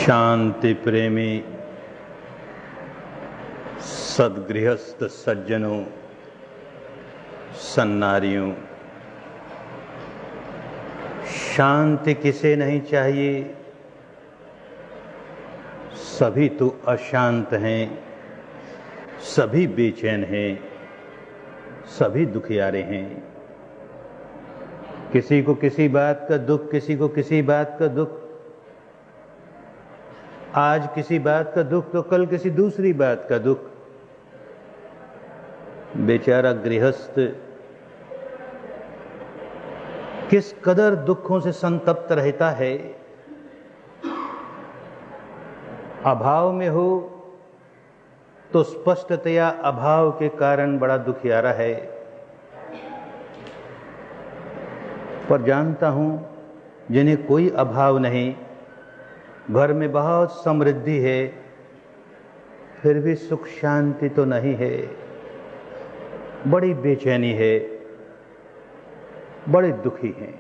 शांति प्रेमी सद्गृहस्थ सज्जनों, सन्नारियों, शांति किसे नहीं चाहिए? सभी तो अशांत हैं, सभी बेचैन हैं, सभी दुखियारे हैं। किसी को किसी बात का दुख, किसी को किसी बात का दुख। आज किसी बात का दुख तो कल किसी दूसरी बात का दुख। बेचारा गृहस्थ किस कदर दुखों से संतप्त रहता है। अभाव में हो तो स्पष्टतया अभाव के कारण बड़ा दुखियारा है। पर जानता हूं जिन्हें कोई अभाव नहीं, घर में बहुत समृद्धि है, फिर भी सुख शांति तो नहीं है। बड़ी बेचैनी है, बड़े दुखी हैं।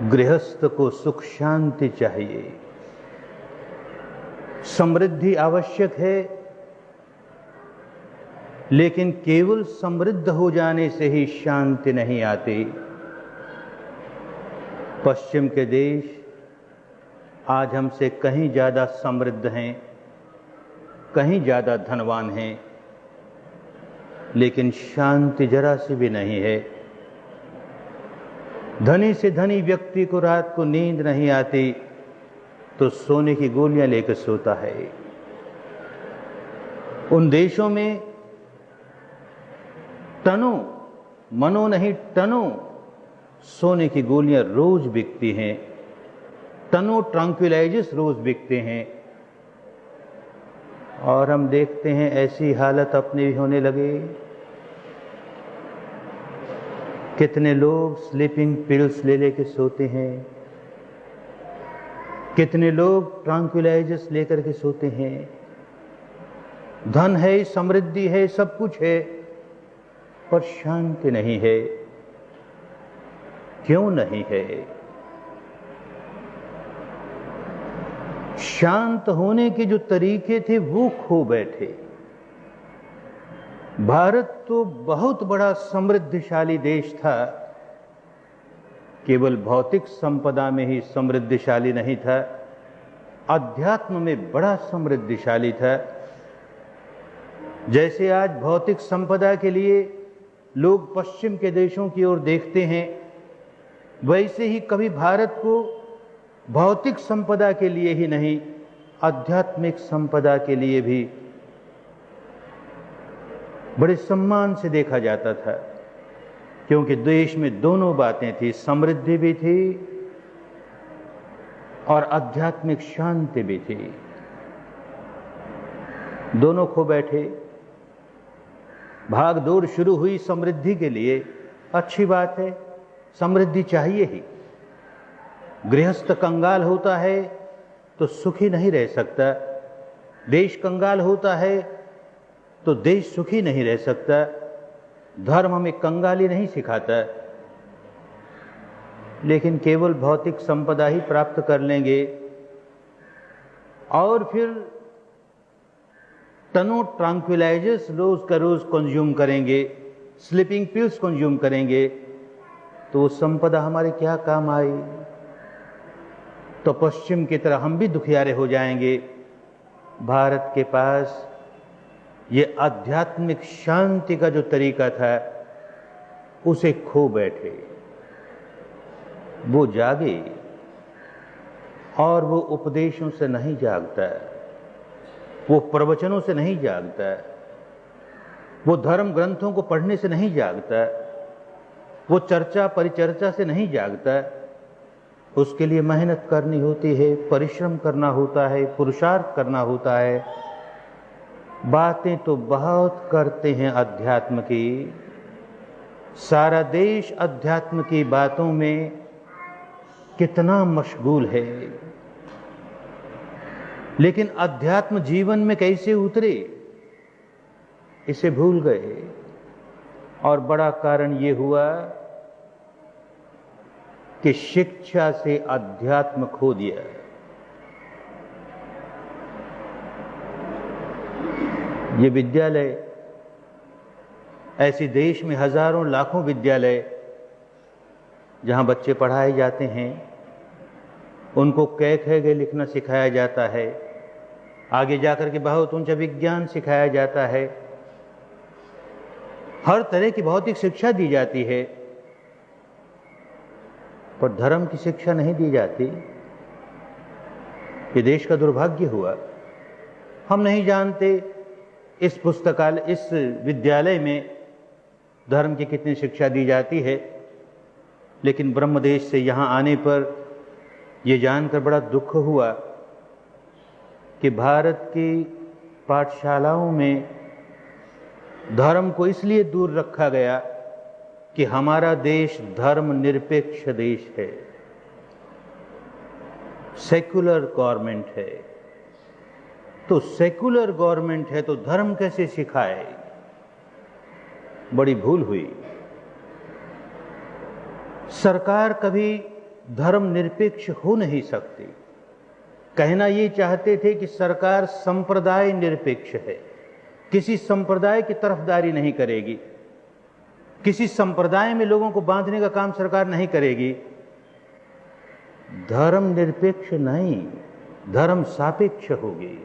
गृहस्थ को सुख शांति चाहिए। समृद्धि आवश्यक है, लेकिन केवल समृद्ध हो जाने से ही शांति नहीं आती। पश्चिम के देश आज हमसे कहीं ज्यादा समृद्ध हैं, कहीं ज्यादा धनवान हैं, लेकिन शांति जरा सी भी नहीं है। धनी से धनी व्यक्ति को रात को नींद नहीं आती तो सोने की गोलियां लेकर सोता है। उन देशों में टनों, मनो नहीं टनों सोने की गोलियां रोज बिकती हैं, टनों ट्रैंक्विलाइजर्स रोज बिकते हैं। और हम देखते हैं ऐसी हालत अपने भी होने लगे। कितने लोग स्लीपिंग पिल्स ले लेके सोते हैं, कितने लोग ट्रैंक्विलाइजर्स लेकर के सोते हैं। धन है, समृद्धि है, सब कुछ है, पर शांति नहीं है। क्यों नहीं है? शांत होने के जो तरीके थे वो खो बैठे। भारत तो बहुत बड़ा समृद्धशाली देश था, केवल भौतिक संपदा में ही समृद्धशाली नहीं था, अध्यात्म में बड़ा समृद्धशाली था। जैसे आज भौतिक संपदा के लिए लोग पश्चिम के देशों की ओर देखते हैं, वैसे ही कभी भारत को भौतिक संपदा के लिए ही नहीं, आध्यात्मिक संपदा के लिए भी बड़े सम्मान से देखा जाता था, क्योंकि देश में दोनों बातें थी, समृद्धि भी थी और आध्यात्मिक शांति भी थी। दोनों खो बैठे। भाग दौड़ शुरू हुई समृद्धि के लिए। अच्छी बात है, समृद्धि चाहिए ही। गृहस्थ कंगाल होता है तो सुखी नहीं रह सकता, देश कंगाल होता है तो देश सुखी नहीं रह सकता। धर्म हमें कंगाली नहीं सिखाता। लेकिन केवल भौतिक संपदा ही प्राप्त कर लेंगे और फिर टनों ट्रैंक्विलाइजर्स रोज का रोज कंज्यूम करेंगे, स्लीपिंग पिल्स कंज्यूम करेंगे, तो वो संपदा हमारे क्या काम आई? तो पश्चिम की तरह हम भी दुखियारे हो जाएंगे। भारत के पास ये आध्यात्मिक शांति का जो तरीका था उसे खो बैठे। वो जागे और वो उपदेशों से नहीं जागता, वो प्रवचनों से नहीं जागता, वो धर्म ग्रंथों को पढ़ने से नहीं जागता, वो चर्चा परिचर्चा से नहीं जागता। उसके लिए मेहनत करनी होती है, परिश्रम करना होता है, पुरुषार्थ करना होता है। बातें तो बहुत करते हैं अध्यात्म की, सारा देश अध्यात्म की बातों में कितना मशगूल है, लेकिन अध्यात्म जीवन में कैसे उतरे इसे भूल गए। और बड़ा कारण ये हुआ कि शिक्षा से अध्यात्म खो दिया। ये विद्यालय, ऐसे देश में हजारों लाखों विद्यालय जहां बच्चे पढ़ाए जाते हैं, उनको क ख ग लिखना सिखाया जाता है, आगे जाकर के बहुत ऊंचा विज्ञान सिखाया जाता है, हर तरह की भौतिक शिक्षा दी जाती है, पर धर्म की शिक्षा नहीं दी जाती। ये देश का दुर्भाग्य हुआ। हम नहीं जानते इस पुस्तकालय, इस विद्यालय में धर्म की कितनी शिक्षा दी जाती है, लेकिन ब्रह्मदेश से यहाँ आने पर यह जानकर बड़ा दुख हुआ कि भारत की पाठशालाओं में धर्म को इसलिए दूर रखा गया कि हमारा देश धर्मनिरपेक्ष देश है, सेक्युलर गवर्नमेंट है। तो सेक्युलर गवर्नमेंट है तो धर्म कैसे सिखाए? बड़ी भूल हुई। सरकार कभी धर्मनिरपेक्ष हो नहीं सकती। कहना ये चाहते थे कि सरकार संप्रदाय निरपेक्ष है, किसी संप्रदाय की तरफदारी नहीं करेगी, किसी संप्रदाय में लोगों को बांधने का काम सरकार नहीं करेगी। धर्म निरपेक्ष नहीं, धर्म सापेक्ष होगी।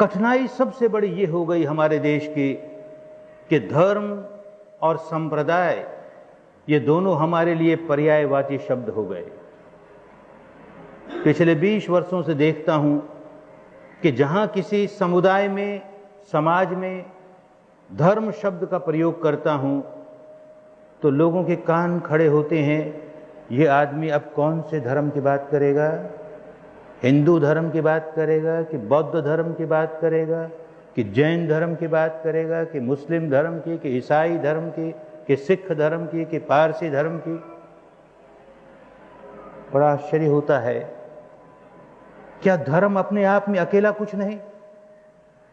कठिनाई सबसे बड़ी ये हो गई हमारे देश की कि धर्म और संप्रदाय, ये दोनों हमारे लिए पर्यायवाची शब्द हो गए। पिछले 20 वर्षों से देखता हूं कि जहां किसी समुदाय में, समाज में धर्म शब्द का प्रयोग करता हूं तो लोगों के कान खड़े होते हैं। ये आदमी अब कौन से धर्म की बात करेगा? हिंदू धर्म की बात करेगा कि बौद्ध धर्म की बात करेगा कि जैन धर्म की बात करेगा कि मुस्लिम धर्म की, कि ईसाई धर्म की, कि सिख धर्म की, कि पारसी धर्म की? बड़ा आश्चर्य होता है। क्या धर्म अपने आप में अकेला कुछ नहीं?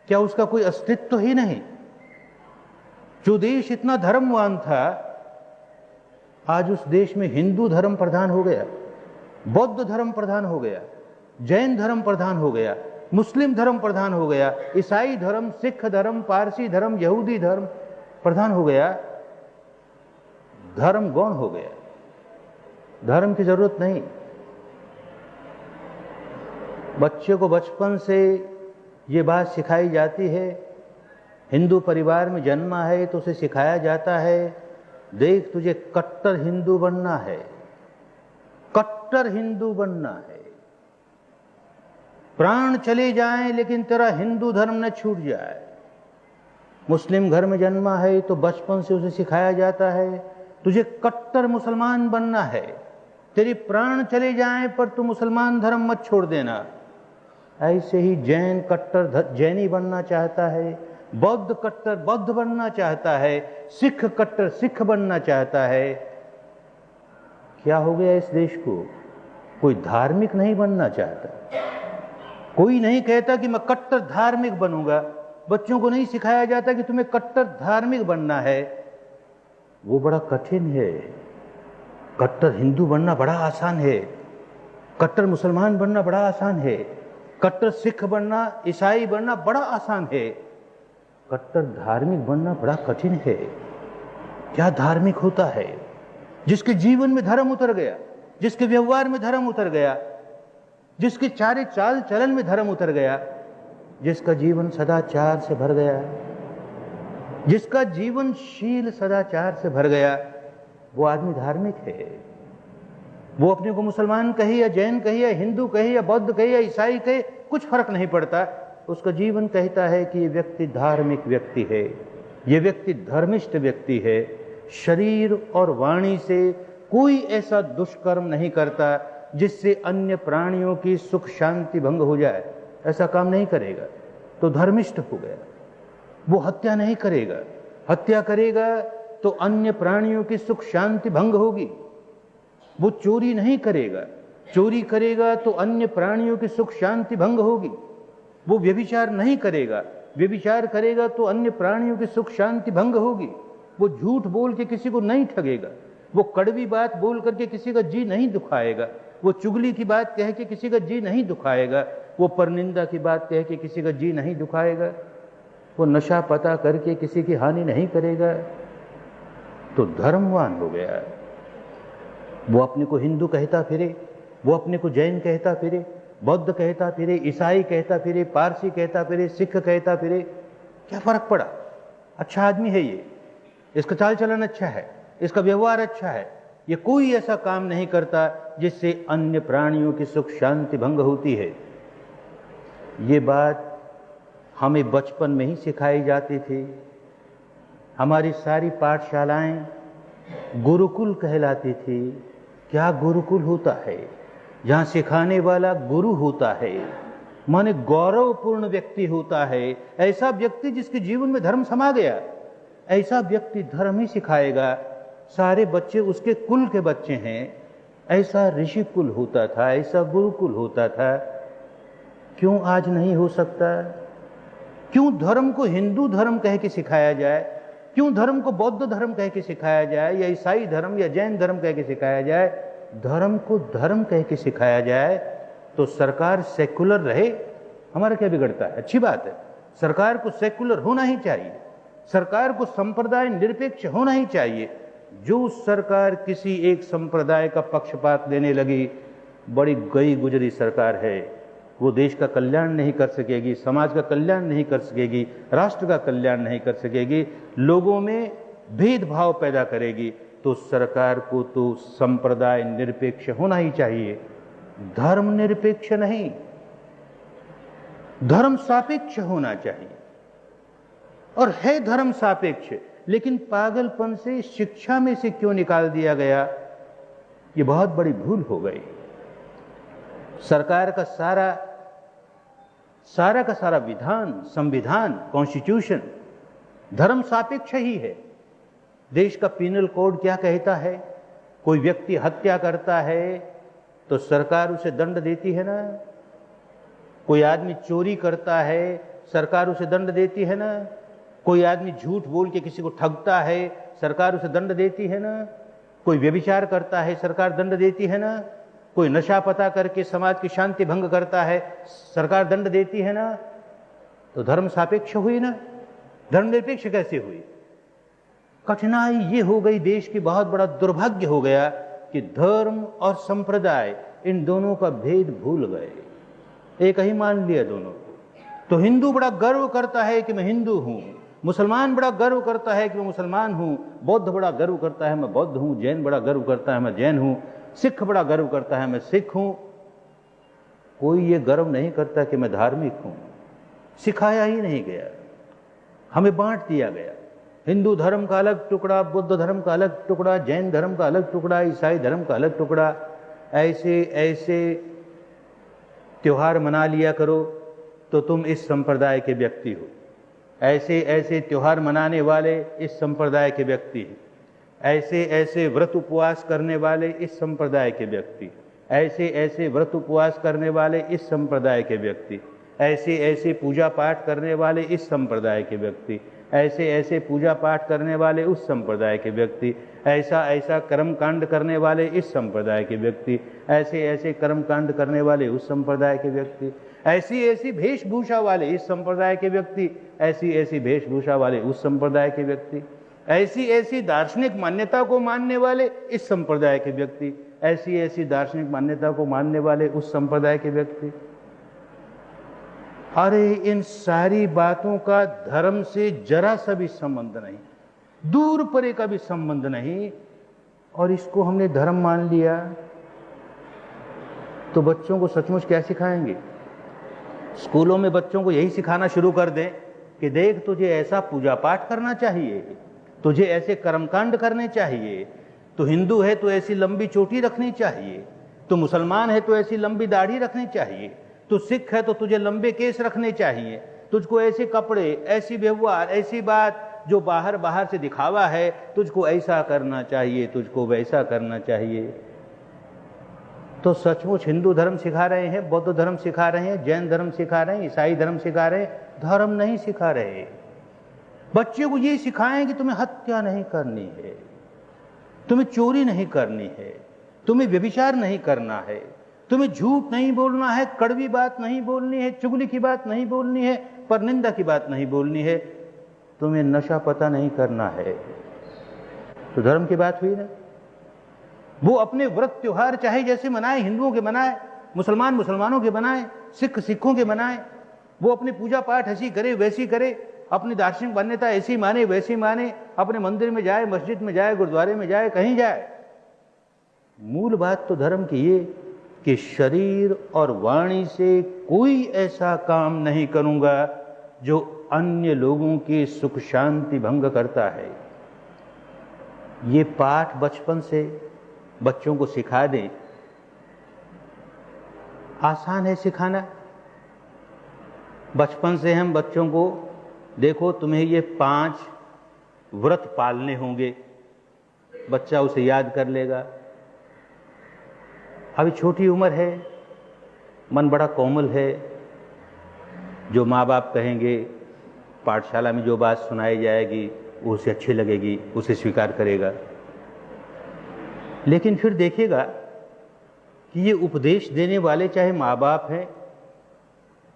क्या उसका कोई अस्तित्व ही नहीं? जो देश इतना धर्मवान था, आज उस देश में हिंदू धर्म प्रधान हो गया, बौद्ध धर्म प्रधान हो गया, जैन धर्म प्रधान हो गया, मुस्लिम धर्म प्रधान हो गया, ईसाई धर्म, सिख धर्म, पारसी धर्म, यहूदी धर्म प्रधान हो गया। धर्म गौण हो गया। धर्म की जरूरत नहीं। बच्चे को बचपन से ये बात सिखाई जाती है। हिंदू परिवार में जन्मा है तो उसे सिखाया जाता है, देख तुझे कट्टर हिंदू बनना है, कट्टर हिंदू बनना है। प्राण चले जाएं लेकिन तेरा हिंदू धर्म न छूट जाए। मुस्लिम घर में जन्मा है तो बचपन से उसे सिखाया जाता है, तुझे कट्टर मुसलमान बनना है, तेरे प्राण चले जाएं पर तू मुसलमान धर्म मत छोड़ देना। ऐसे ही जैन कट्टर जैनी बनना चाहता है, बौद्ध कट्टर बौद्ध बनना चाहता है, सिख कट्टर सिख बनना चाहता है। क्या हो गया इस देश को? कोई धार्मिक नहीं बनना चाहता। कोई नहीं कहता कि मैं कट्टर धार्मिक बनूंगा। बच्चों को नहीं सिखाया जाता कि तुम्हें कट्टर धार्मिक बनना है। वो बड़ा कठिन है। कट्टर हिंदू बनना बड़ा आसान है, कट्टर मुसलमान बनना बड़ा आसान है, कट्टर सिख बनना, ईसाई बनना बड़ा आसान है, कट्टर धार्मिक बनना बड़ा कठिन है। क्या धार्मिक होता है? जिसके जीवन में धर्म उतर गया, जिसके व्यवहार में धर्म उतर गया, जिसके चारे चाल चलन में धर्म उतर गया, जिसका जीवन सदाचार से भर गया, जिसका जीवन शील सदाचार से भर गया, वो आदमी धार्मिक है। वो अपने को मुसलमान कहे या जैन कहे या हिंदू कहे या बौद्ध कहे या ईसाई कहे, कुछ फर्क नहीं पड़ता। उसका जीवन कहता है कि ये व्यक्ति धार्मिक व्यक्ति है, ये व्यक्ति धर्मिष्ठ व्यक्ति है, शरीर और वाणी से कोई ऐसा दुष्कर्म नहीं करता जिससे अन्य प्राणियों की सुख शांति भंग हो जाए। ऐसा काम नहीं करेगा तो धर्मिष्ठ हो गया। वो हत्या नहीं करेगा, हत्या करेगा तो अन्य प्राणियों की सुख शांति भंग होगी। वो चोरी नहीं करेगा, चोरी करेगा तो अन्य प्राणियों की सुख शांति भंग होगी। वो व्यभिचार नहीं करेगा, व्यभिचार करेगा तो अन्य प्राणियों की सुख शांति भंग होगी। वो झूठ बोल के किसी को नहीं ठगेगा, वो कड़वी बात बोल करके किसी का जी नहीं दुखाएगा, वो चुगली की बात कह के किसी का जी नहीं दुखाएगा, वो परनिंदा की बात कह के किसी का जी नहीं दुखाएगा, वो नशा पता करके किसी की हानि नहीं करेगा, तो धर्मवान हो गया। वो अपने को हिंदू कहता फिरे, वो अपने को जैन कहता फिरे, बौद्ध कहता फिरे, ईसाई कहता फिरे, पारसी कहता फिरे, सिख कहता फिरे, क्या फर्क पड़ा? अच्छा आदमी है ये, इसका चाल चलन अच्छा है, इसका व्यवहार अच्छा है, ये कोई ऐसा काम नहीं करता जिससे अन्य प्राणियों की सुख शांति भंग होती है। ये बात हमें बचपन में ही सिखाई जाती थी। हमारी सारी पाठशालाएं गुरुकुल कहलाती थी। क्या गुरुकुल होता है? जहां सिखाने वाला गुरु होता है, माने गौरवपूर्ण व्यक्ति होता है, ऐसा व्यक्ति जिसके जीवन में धर्म समा गया, ऐसा व्यक्ति धर्म ही सिखाएगा। सारे बच्चे उसके कुल के बच्चे हैं, ऐसा ऋषि कुल होता था, ऐसा गुरुकुल होता था। क्यों आज नहीं हो सकता? क्यों धर्म को हिंदू धर्म कह के सिखाया जाए? क्यों धर्म को बौद्ध धर्म कह के सिखाया जाए, या ईसाई धर्म या जैन धर्म कह के सिखाया जाए? धर्म को धर्म कह के सिखाया जाए तो सरकार सेकुलर रहे, हमारा क्या बिगड़ता है? अच्छी बात है, सरकार को सेकुलर होना ही चाहिए, सरकार को संप्रदाय निरपेक्ष होना ही चाहिए। जो सरकार किसी एक संप्रदाय का पक्षपात लेने लगी, बड़ी गई गुजरी सरकार है। वो देश का कल्याण नहीं कर सकेगी, समाज का कल्याण नहीं कर सकेगी, राष्ट्र का कल्याण नहीं कर सकेगी, लोगों में भेदभाव पैदा करेगी। तो सरकार को तो संप्रदाय निरपेक्ष होना ही चाहिए, धर्म निरपेक्ष नहीं, धर्म सापेक्ष होना चाहिए। और है धर्म सापेक्ष, लेकिन पागलपन से शिक्षा में से क्यों निकाल दिया गया? ये बहुत बड़ी भूल हो गई। सरकार का सारा विधान, संविधान, कॉन्स्टिट्यूशन धर्म सापेक्ष ही है। देश का पीनल कोड क्या कहता है? कोई व्यक्ति हत्या करता है तो सरकार उसे दंड देती है ना। कोई आदमी चोरी करता है, सरकार उसे दंड देती है ना। कोई आदमी झूठ बोल के किसी को ठगता है, सरकार उसे दंड देती है ना। कोई व्यभिचार करता है, सरकार दंड देती है ना। कोई नशा पता करके समाज की शांति भंग करता है, सरकार दंड देती है ना। तो धर्म सापेक्ष हुई ना, धर्मनिरपेक्ष कैसे हुई? कठिनाई ये हो गई, देश की बहुत बड़ा दुर्भाग्य हो गया कि धर्म और संप्रदाय, इन दोनों का भेद भूल गए, एक ही मान लिया दोनों को। तो हिंदू बड़ा गर्व करता है कि मैं हिंदू हूं, मुसलमान बड़ा गर्व करता है कि मैं मुसलमान हूं, बौद्ध बड़ा गर्व करता है मैं बौद्ध हूं, जैन बड़ा गर्व करता है मैं जैन हूं, सिख बड़ा गर्व करता है मैं सिख हूं। कोई ये गर्व नहीं करता कि मैं धार्मिक हूं। सिखाया ही नहीं गया, हमें बांट दिया गया। हिंदू धर्म का अलग टुकड़ा, बुद्ध धर्म का अलग टुकड़ा, जैन धर्म का अलग टुकड़ा, ईसाई धर्म का अलग टुकड़ा। ऐसे ऐसे त्योहार मना लिया करो तो तुम इस संप्रदाय के व्यक्ति हो, ऐसे ऐसे त्योहार मनाने वाले इस संप्रदाय के व्यक्ति हैं, ऐसे ऐसे व्रत उपवास करने वाले इस संप्रदाय के व्यक्ति, ऐसे ऐसे व्रत उपवास करने वाले इस संप्रदाय के व्यक्ति, ऐसे ऐसे पूजा पाठ करने वाले इस संप्रदाय के व्यक्ति, ऐसे ऐसे पूजा पाठ करने वाले उस संप्रदाय के व्यक्ति, ऐसा ऐसा कर्मकांड करने वाले इस संप्रदाय के व्यक्ति, ऐसे ऐसे कर्मकांड करने वाले उस संप्रदाय के व्यक्ति, ऐसी ऐसी वेशभूषा वाले इस संप्रदाय के व्यक्ति, ऐसी ऐसी वेशभूषा वाले उस संप्रदाय के व्यक्ति, ऐसी ऐसी दार्शनिक मान्यता को मानने वाले इस संप्रदाय के व्यक्ति, ऐसी ऐसी दार्शनिक मान्यता को मानने वाले उस संप्रदाय के व्यक्ति। अरे इन सारी बातों का धर्म से जरा सा भी संबंध नहीं, दूर परे का भी संबंध नहीं, और इसको हमने धर्म मान लिया। तो बच्चों को सचमुच क्या सिखाएंगे? स्कूलों में बच्चों को यही सिखाना शुरू कर दें कि देख तुझे ऐसा पूजा पाठ करना चाहिए, तुझे ऐसे कर्मकांड करने चाहिए, तो हिंदू है तो ऐसी लंबी चोटी रखनी चाहिए, तो मुसलमान है तो ऐसी लंबी दाढ़ी रखनी चाहिए, तो सिख है तो तुझे लंबे केस रखने चाहिए, तुझको ऐसे कपड़े, ऐसी व्यवहार, ऐसी बात जो बाहर बाहर से दिखावा है, तुझको ऐसा करना चाहिए, तुझको वैसा करना चाहिए। तो सचमुच हिंदू धर्म सिखा रहे हैं, बौद्ध धर्म सिखा रहे हैं, जैन धर्म सिखा रहे हैं, ईसाई धर्म सिखा रहे हैं, धर्म नहीं सिखा रहे। बच्चे को ये सिखाएं कि तुम्हें हत्या नहीं करनी है, तुम्हें चोरी नहीं करनी है, तुम्हें व्यभिचार नहीं करना है, तुम्हें झूठ नहीं बोलना है, कड़वी बात नहीं बोलनी है, चुगली की बात नहीं बोलनी है, परनिंदा की बात नहीं बोलनी है, तुम्हें नशा पता नहीं करना है। तो धर्म की बात हुई ना। वो अपने व्रत त्योहार चाहे जैसे मनाए, हिंदुओं के मनाए, मुसलमान मुसलमानों के मनाए, सिख सिखों के मनाए, वो अपनी पूजा पाठ ऐसी करे वैसी करे, अपनी दार्शनिक मान्यता ऐसी माने वैसी माने, अपने मंदिर में जाए, मस्जिद में जाए, गुरुद्वारे में जाए, कहीं जाए। मूल बात तो धर्म की ये कि शरीर और वाणी से कोई ऐसा काम नहीं करूंगा जो अन्य लोगों की सुख शांति भंग करता है। ये पाठ बचपन से बच्चों को सिखा दें। आसान है सिखाना। बचपन से हम बच्चों को, देखो तुम्हें ये 5 व्रत पालने होंगे, बच्चा उसे याद कर लेगा। अभी छोटी उम्र है, मन बड़ा कोमल है, जो माँ बाप कहेंगे, पाठशाला में जो बात सुनाई जाएगी वो उसे अच्छी लगेगी, उसे स्वीकार करेगा। लेकिन फिर देखेगा कि ये उपदेश देने वाले चाहे माँ बाप हैं,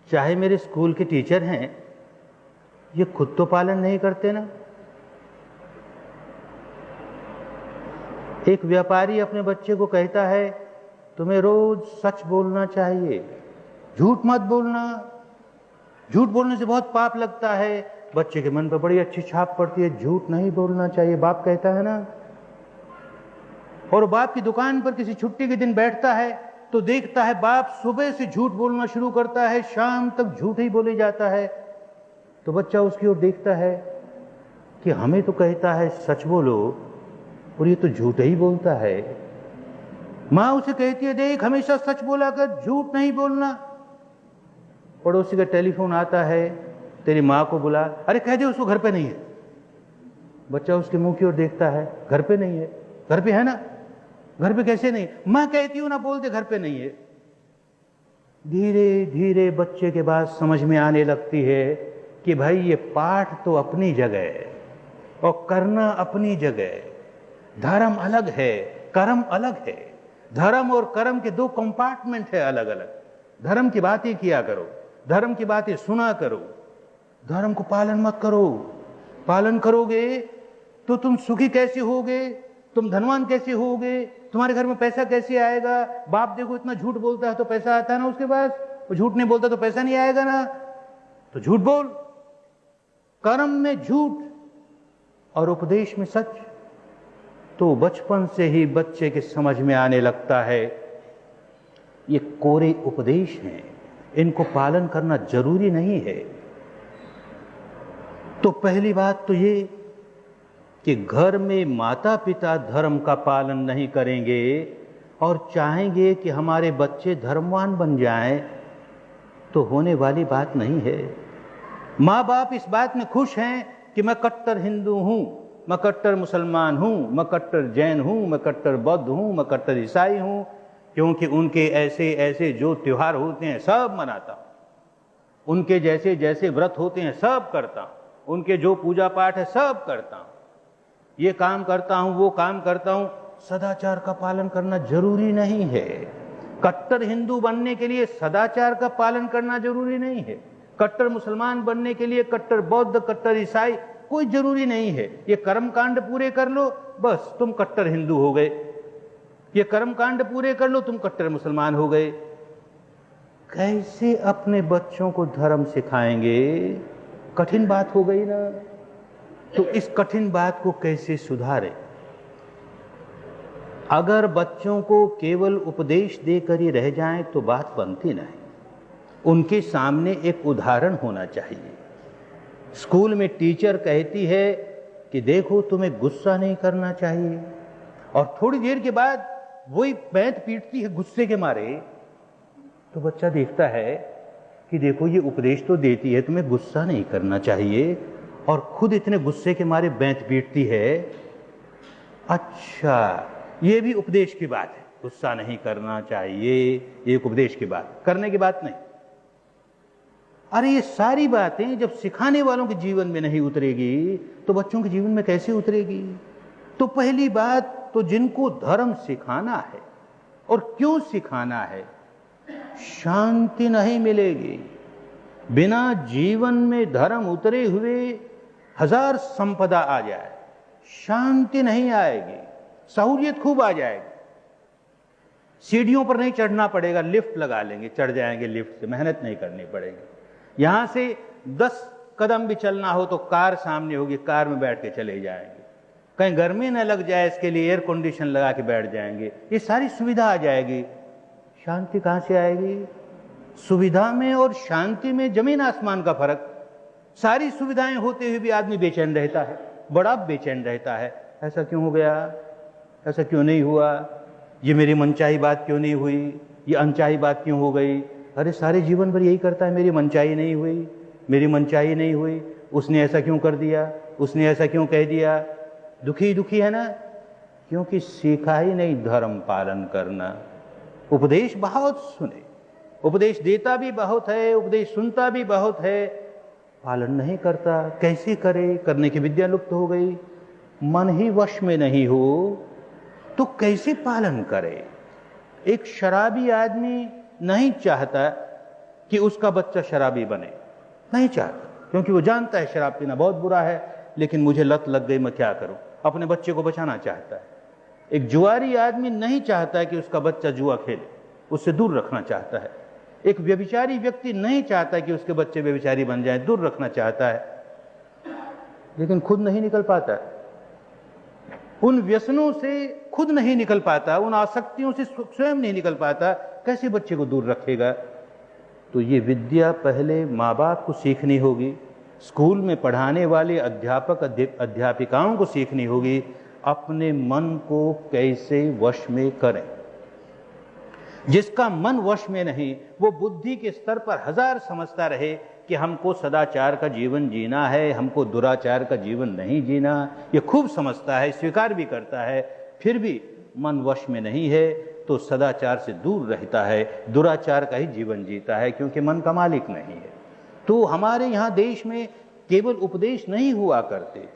चाहे मेरे स्कूल के टीचर हैं, ये खुद तो पालन नहीं करते ना। एक व्यापारी अपने बच्चे को कहता है तुम्हें रोज सच बोलना चाहिए, झूठ मत बोलना, झूठ बोलने से बहुत पाप लगता है। बच्चे के मन पर बड़ी अच्छी छाप पड़ती है, झूठ नहीं बोलना चाहिए, बाप कहता है ना। और बाप की दुकान पर किसी छुट्टी के दिन बैठता है तो देखता है बाप सुबह से झूठ बोलना शुरू करता है, शाम तक झूठ ही बोले जाता है। तो बच्चा उसकी ओर देखता है कि हमें तो कहता है सच बोलो और ये तो झूठ ही बोलता है। माँ उसे कहती है देख हमेशा सच बोला कर, झूठ नहीं बोलना। पड़ोसी का टेलीफोन आता है, तेरी माँ को बुला, अरे कह दे उसको घर पे नहीं है। बच्चा उसके मुंह की ओर देखता है, घर पे नहीं है, घर पे है ना, घर पे कैसे नहीं, माँ कहती हूं ना बोल दे घर पे नहीं है। धीरे धीरे बच्चे के बाद समझ में आने लगती है कि भाई ये पाठ तो अपनी जगह है और करना अपनी जगह है, धर्म अलग है, कर्म अलग है। धर्म और कर्म के 2 कंपार्टमेंट है अलग अलग। धर्म की बातें किया करो, धर्म की बातें सुना करो, धर्म को पालन मत करो। पालन करोगे तो तुम सुखी कैसे होगे, तुम धनवान कैसे होगे, तुम्हारे घर में पैसा कैसे आएगा। बाप देखो इतना झूठ बोलता है तो पैसा आता है ना उसके पास, वो झूठ नहीं बोलता तो पैसा नहीं आएगा ना, तो झूठ बोल। कर्म में झूठ और उपदेश में सच। तो बचपन से ही बच्चे के समझ में आने लगता है ये कोरे उपदेश हैं, इनको पालन करना जरूरी नहीं है। तो पहली बात तो ये कि घर में माता पिता धर्म का पालन नहीं करेंगे और चाहेंगे कि हमारे बच्चे धर्मवान बन जाएं, तो होने वाली बात नहीं है। माँ बाप इस बात में खुश हैं कि मैं कट्टर हिंदू हूं, मैं कट्टर मुसलमान हूं, मैं कट्टर जैन हूं, मैं कट्टर बौद्ध हूं, मैं कट्टर ईसाई हूं, क्योंकि उनके ऐसे ऐसे जो त्योहार होते हैं सब मनाता हूं, उनके जैसे जैसे व्रत होते हैं सब करता हूं, उनके जो पूजा पाठ है सब करता हूं, ये काम करता हूं, वो काम करता हूं। सदाचार का पालन करना जरूरी नहीं है। कट्टर हिंदू बनने के लिए सदाचार का पालन करना जरूरी नहीं है। कट्टर मुसलमान बनने के लिए कट्टर बौद्ध, कट्टर ईसाई कोई जरूरी नहीं है। ये कर्मकांड पूरे कर लो बस तुम कट्टर हिंदू हो गए, ये कर्मकांड पूरे कर लो तुम कट्टर मुसलमान हो गए। कैसे अपने बच्चों को धर्म सिखाएंगे? कठिन बात हो गई ना। तो इस कठिन बात को कैसे सुधारें? अगर बच्चों को केवल उपदेश देकर ही रह जाएं तो बात बनती नहीं। उनके सामने एक उदाहरण होना चाहिए। स्कूल में टीचर कहती है कि देखो तुम्हें गुस्सा नहीं करना चाहिए, और थोड़ी देर के बाद वही पैंत पीटती है गुस्से के मारे, तो बच्चा देखता है कि देखो ये उपदेश तो देती है तुम्हें गुस्सा नहीं करना चाहिए, और खुद इतने गुस्से के मारे बैंत पीटती है। अच्छा ये भी उपदेश की बात है, गुस्सा नहीं करना चाहिए, ये एक उपदेश की बात, करने की बात नहीं। अरे ये सारी बातें जब सिखाने वालों के जीवन में नहीं उतरेगी तो बच्चों के जीवन में कैसे उतरेगी? तो पहली बात तो जिनको धर्म सिखाना है, और क्यों सिखाना है, शांति नहीं मिलेगी। बिना जीवन में धर्म उतरे हुए हजार संपदा आ जाए, शांति नहीं आएगी। सहूलियत खूब आ जाएगी, सीढ़ियों पर नहीं चढ़ना पड़ेगा, लिफ्ट लगा लेंगे, चढ़ जाएंगे लिफ्ट से, मेहनत नहीं करनी पड़ेगी। यहां से 10 कदम भी चलना हो तो कार सामने होगी, कार में बैठ के चले जाएंगे। कहीं गर्मी न लग जाए इसके लिए एयर कंडीशन लगा के बैठ जाएंगे। ये सारी सुविधा आ जाएगी, शांति कहां से आएगी? सुविधा में और शांति में जमीन आसमान का फर्क। सारी सुविधाएं होते हुए भी आदमी बेचैन रहता है, बड़ा बेचैन रहता है। ऐसा क्यों हो गया, ऐसा क्यों नहीं हुआ, ये मेरी मनचाही बात क्यों नहीं हुई, ये अनचाही बात क्यों हो गई? अरे सारे जीवन भर यही करता है, मेरी मनचाही नहीं हुई, मेरी मनचाही नहीं हुई, उसने ऐसा क्यों कर दिया, उसने ऐसा क्यों कह दिया। दुखी दुखी है ना, क्योंकि सीखा ही नहीं धर्म पालन करना। उपदेश बहुत सुने, उपदेश देता भी बहुत है, उपदेश सुनता भी बहुत है, पालन नहीं करता। कैसे करे, करने की विद्या लुप्त हो गई। मन ही वश में नहीं हो तो कैसे पालन करे? एक शराबी आदमी नहीं चाहता कि उसका बच्चा शराबी बने, नहीं चाहता, क्योंकि वो जानता है शराब पीना बहुत बुरा है, लेकिन मुझे लत लग गई, मैं क्या करूं, अपने बच्चे को बचाना चाहता है। एक जुआरी आदमी नहीं चाहता कि उसका बच्चा जुआ खेले, उससे दूर रखना चाहता है। एक व्यभिचारी व्यक्ति नहीं चाहता कि उसके बच्चे व्यभिचारी बन जाएं, दूर रखना चाहता है, लेकिन खुद नहीं निकल पाता, उन व्यसनों से खुद नहीं निकल पाता, उन आसक्तियों से स्वयं नहीं निकल पाता, कैसे बच्चे को दूर रखेगा? तो ये विद्या पहले माँ बाप को सीखनी होगी, स्कूल में पढ़ाने वाले अध्यापक अध्यापिकाओं को सीखनी होगी, अपने मन को कैसे वश में करें। जिसका मन वश में नहीं, वो बुद्धि के स्तर पर हजार समझता रहे कि हमको सदाचार का जीवन जीना है, हमको दुराचार का जीवन नहीं जीना, ये खूब समझता है, स्वीकार भी करता है, फिर भी मन वश में नहीं है तो सदाचार से दूर रहता है, दुराचार का ही जीवन जीता है, क्योंकि मन का मालिक नहीं है। तो हमारे यहाँ देश में केवल उपदेश नहीं हुआ करते।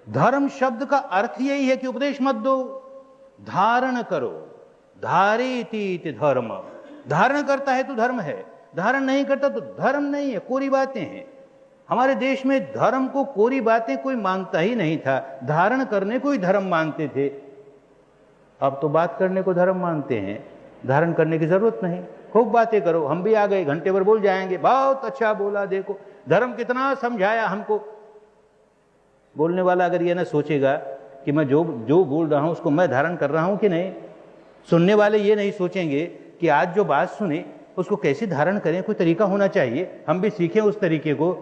धर्म शब्द का अर्थ यही है कि उपदेश मत दो, धारण करो। धारेति धर्म, धारण करता है तो धर्म है, धारण नहीं करता तो धर्म नहीं है, कोरी बातें हैं। हमारे देश में धर्म को कोरी बातें कोई मानता ही नहीं था, धारण करने को ही धर्म मानते थे। अब तो बात करने को धर्म मानते हैं, धारण करने की जरूरत नहीं। खूब बातें करो, हम भी आ गए, घंटे भर बोल जाएंगे, बहुत अच्छा बोला, देखो धर्म कितना समझाया हमको। बोलने वाला अगर ये ना सोचेगा कि मैं जो बोल रहा हूं उसको मैं धारण कर रहा हूं कि नहीं, सुनने वाले ये नहीं सोचेंगे कि आज जो बात सुने उसको कैसे धारण करें, कोई तरीका होना चाहिए, हम भी सीखें उस तरीके को।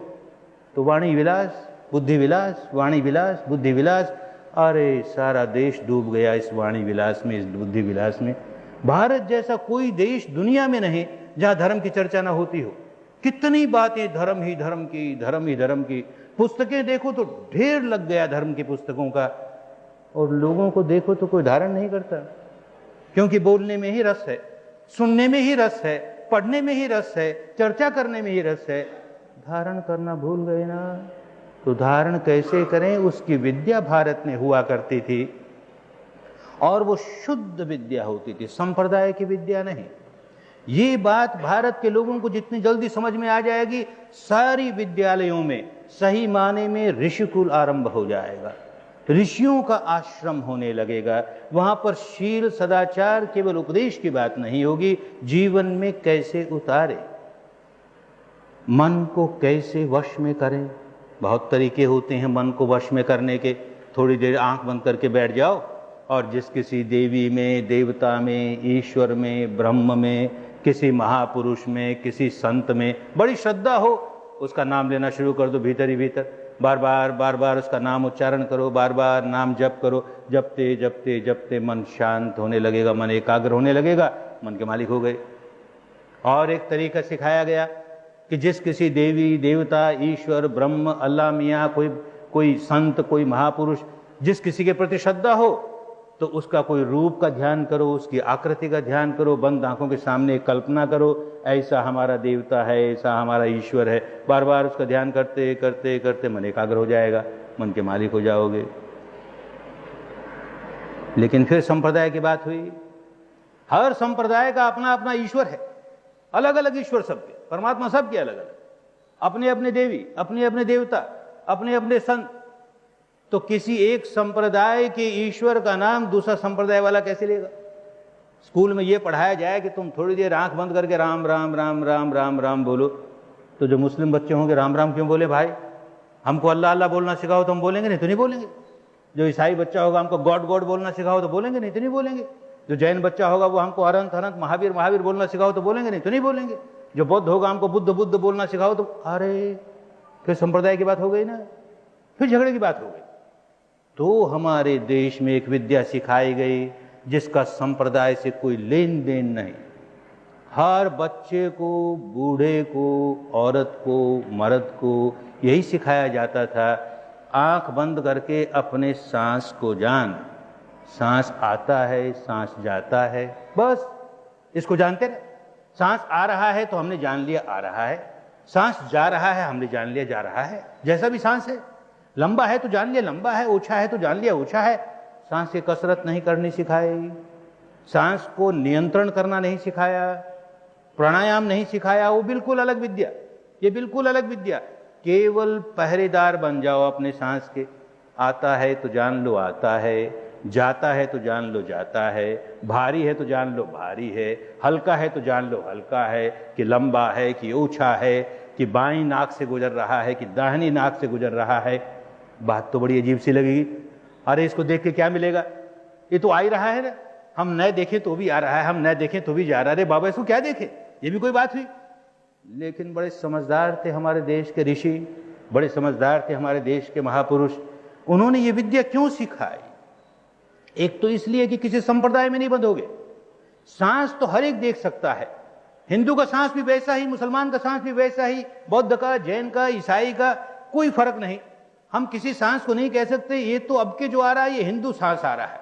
तो वाणी विलास बुद्धि विलास, वाणी विलास बुद्धि विलास, अरे सारा देश डूब गया इस वाणी विलास में, इस बुद्धि विलास में। भारत जैसा कोई देश दुनिया में नहीं जहां धर्म की चर्चा ना होती हो। कितनी बातें धर्म ही धर्म की, धर्म ही धर्म की। पुस्तकें देखो तो ढेर लग गया धर्म की पुस्तकों का, और लोगों को देखो तो कोई धारण नहीं करता, क्योंकि बोलने में ही रस है, सुनने में ही रस है, पढ़ने में ही रस है, चर्चा करने में ही रस है, धारण करना भूल गए ना। तो धारण कैसे करें, उसकी विद्या भारत में हुआ करती थी, और वो शुद्ध विद्या होती थी, संप्रदाय की विद्या नहीं। ये बात भारत के लोगों को जितनी जल्दी समझ में आ जाएगी, सारी विद्यालयों में सही माने में ऋषिकुल आरंभ हो जाएगा, ऋषियों का आश्रम होने लगेगा। वहां पर शील सदाचार केवल उपदेश की बात नहीं होगी, जीवन में कैसे उतारे, मन को कैसे वश में करें। बहुत तरीके होते हैं मन को वश में करने के। थोड़ी देर आंख बंद करके बैठ जाओ और जिस किसी देवी में, देवता में, ईश्वर में, ब्रह्म में, किसी महापुरुष में, किसी संत में बड़ी श्रद्धा हो, उसका नाम लेना शुरू कर दो भीतर ही भीतर। बार बार उसका नाम उच्चारण करो, बार बार नाम जप करो। जपते जपते जपते मन शांत होने लगेगा, मन एकाग्र होने लगेगा, मन के मालिक हो गए। और एक तरीका सिखाया गया कि जिस किसी देवी, देवता, ईश्वर, ब्रह्म, अल्लाह, मियाँ, कोई संत, कोई महापुरुष, जिस किसी के प्रति श्रद्धा हो तो उसका कोई रूप का ध्यान करो, उसकी आकृति का ध्यान करो, बंद आंखों के सामने कल्पना करो, ऐसा हमारा देवता है, ऐसा हमारा ईश्वर है। बार बार उसका ध्यान करते करते करते मन एकाग्र हो जाएगा, मन के मालिक हो जाओगे। लेकिन फिर संप्रदाय की बात हुई। हर संप्रदाय का अपना अपना ईश्वर है, अलग अलग ईश्वर सबके, परमात्मा सबके अलग अलग, अपने अपने देवी, अपने अपने देवता, अपने अपने संत। तो किसी एक संप्रदाय के ईश्वर का नाम दूसरा संप्रदाय वाला कैसे लेगा? स्कूल में यह पढ़ाया जाए कि तुम थोड़ी देर आंख बंद करके राम राम राम राम राम राम बोलो, तो जो मुस्लिम बच्चे होंगे राम राम क्यों बोले भाई? हमको अल्लाह अल्लाह बोलना सिखाओ तो हम बोलेंगे, नहीं तो नहीं बोलेंगे। जो ईसाई बच्चा होगा हमको गॉड गॉड बोलना सिखाओ तो बोलेंगे, नहीं तो नहीं बोलेंगे। जो जैन बच्चा होगा वो हमको अनंत अनंत महावीर महावीर बोलना सिखाओ तो बोलेंगे, नहीं तो नहीं बोलेंगे। जो बौद्ध होगा हमको बुद्ध बुद्ध बोलना सिखाओ तो, अरे फिर संप्रदाय की बात हो गई ना, फिर झगड़े की बात हो गई। तो हमारे देश में एक विद्या सिखाई गई जिसका संप्रदाय से कोई लेन देन नहीं। हर बच्चे को, बूढ़े को, औरत को, मर्द को यही सिखाया जाता था, आंख बंद करके अपने सांस को जान। सांस आता है, सांस जाता है, बस इसको जानते रहे। सांस आ रहा है तो हमने जान लिया आ रहा है, सांस जा रहा है हमने जान लिया जा रहा है। जैसा भी सांस है, लंबा है तो जान लिया लंबा है, ऊंचा है तो जान लिया ऊंचा है। सांस की कसरत नहीं करनी सिखाई, सांस को नियंत्रण करना नहीं सिखाया, प्राणायाम नहीं सिखाया। वो बिल्कुल अलग विद्या, ये बिल्कुल अलग विद्या। केवल पहरेदार बन जाओ अपने सांस के। आता है तो जान लो आता है, जाता है तो जान लो जाता है, भारी है तो जान लो भारी है, हल्का है तो जान लो हल्का है, कि लंबा है कि ऊंचा है, कि बाईं नाक से गुजर रहा है कि दाहिनी नाक से गुजर रहा है। बात तो बड़ी अजीब सी लगेगी। अरे इसको देख के क्या मिलेगा? ये तो आ ही रहा है ना, हम न देखें तो भी आ रहा है, हम न देखें तो भी जा रहा है। अरे बाबा इसको क्या देखें? ये भी कोई बात हुई? लेकिन बड़े समझदार थे हमारे देश के ऋषि, बड़े समझदार थे हमारे देश के महापुरुष। उन्होंने ये विद्या क्यों सिखाई? एक तो इसलिए कि किसी संप्रदाय में नहीं बंधोगे। सांस तो हर एक देख सकता है, हिंदू का सांस भी वैसा ही, मुसलमान का सांस भी वैसा ही, बौद्ध का, जैन का, ईसाई का, कोई फर्क नहीं। हम किसी सांस को नहीं कह सकते ये तो अब के जो आ रहा है ये हिंदू सांस आ रहा है,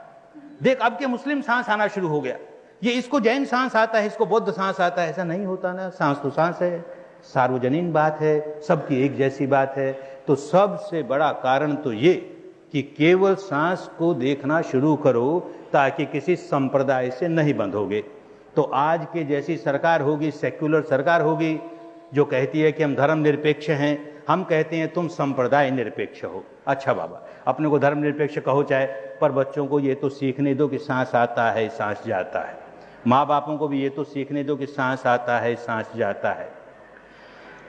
देख अब के मुस्लिम सांस आना शुरू हो गया, ये इसको जैन सांस आता है, इसको बौद्ध सांस आता है। ऐसा नहीं होता ना, सांस तो सांस है, सार्वजनीन बात है, सबकी एक जैसी बात है। तो सबसे बड़ा कारण तो ये कि केवल सांस को देखना शुरू करो ताकि किसी संप्रदाय से नहीं बंधोगे। तो आज के जैसी सरकार होगी, सेक्युलर सरकार होगी, जो कहती है कि हम धर्म निरपेक्ष हैं, हम कहते हैं तुम संप्रदाय निरपेक्ष हो। अच्छा बाबा, अपने को धर्म निरपेक्ष कहो चाहे, पर बच्चों को ये तो सीखने दो कि सांस आता है सांस जाता है। माँ बापों को भी ये तो सीखने दो कि सांस आता है सांस जाता है।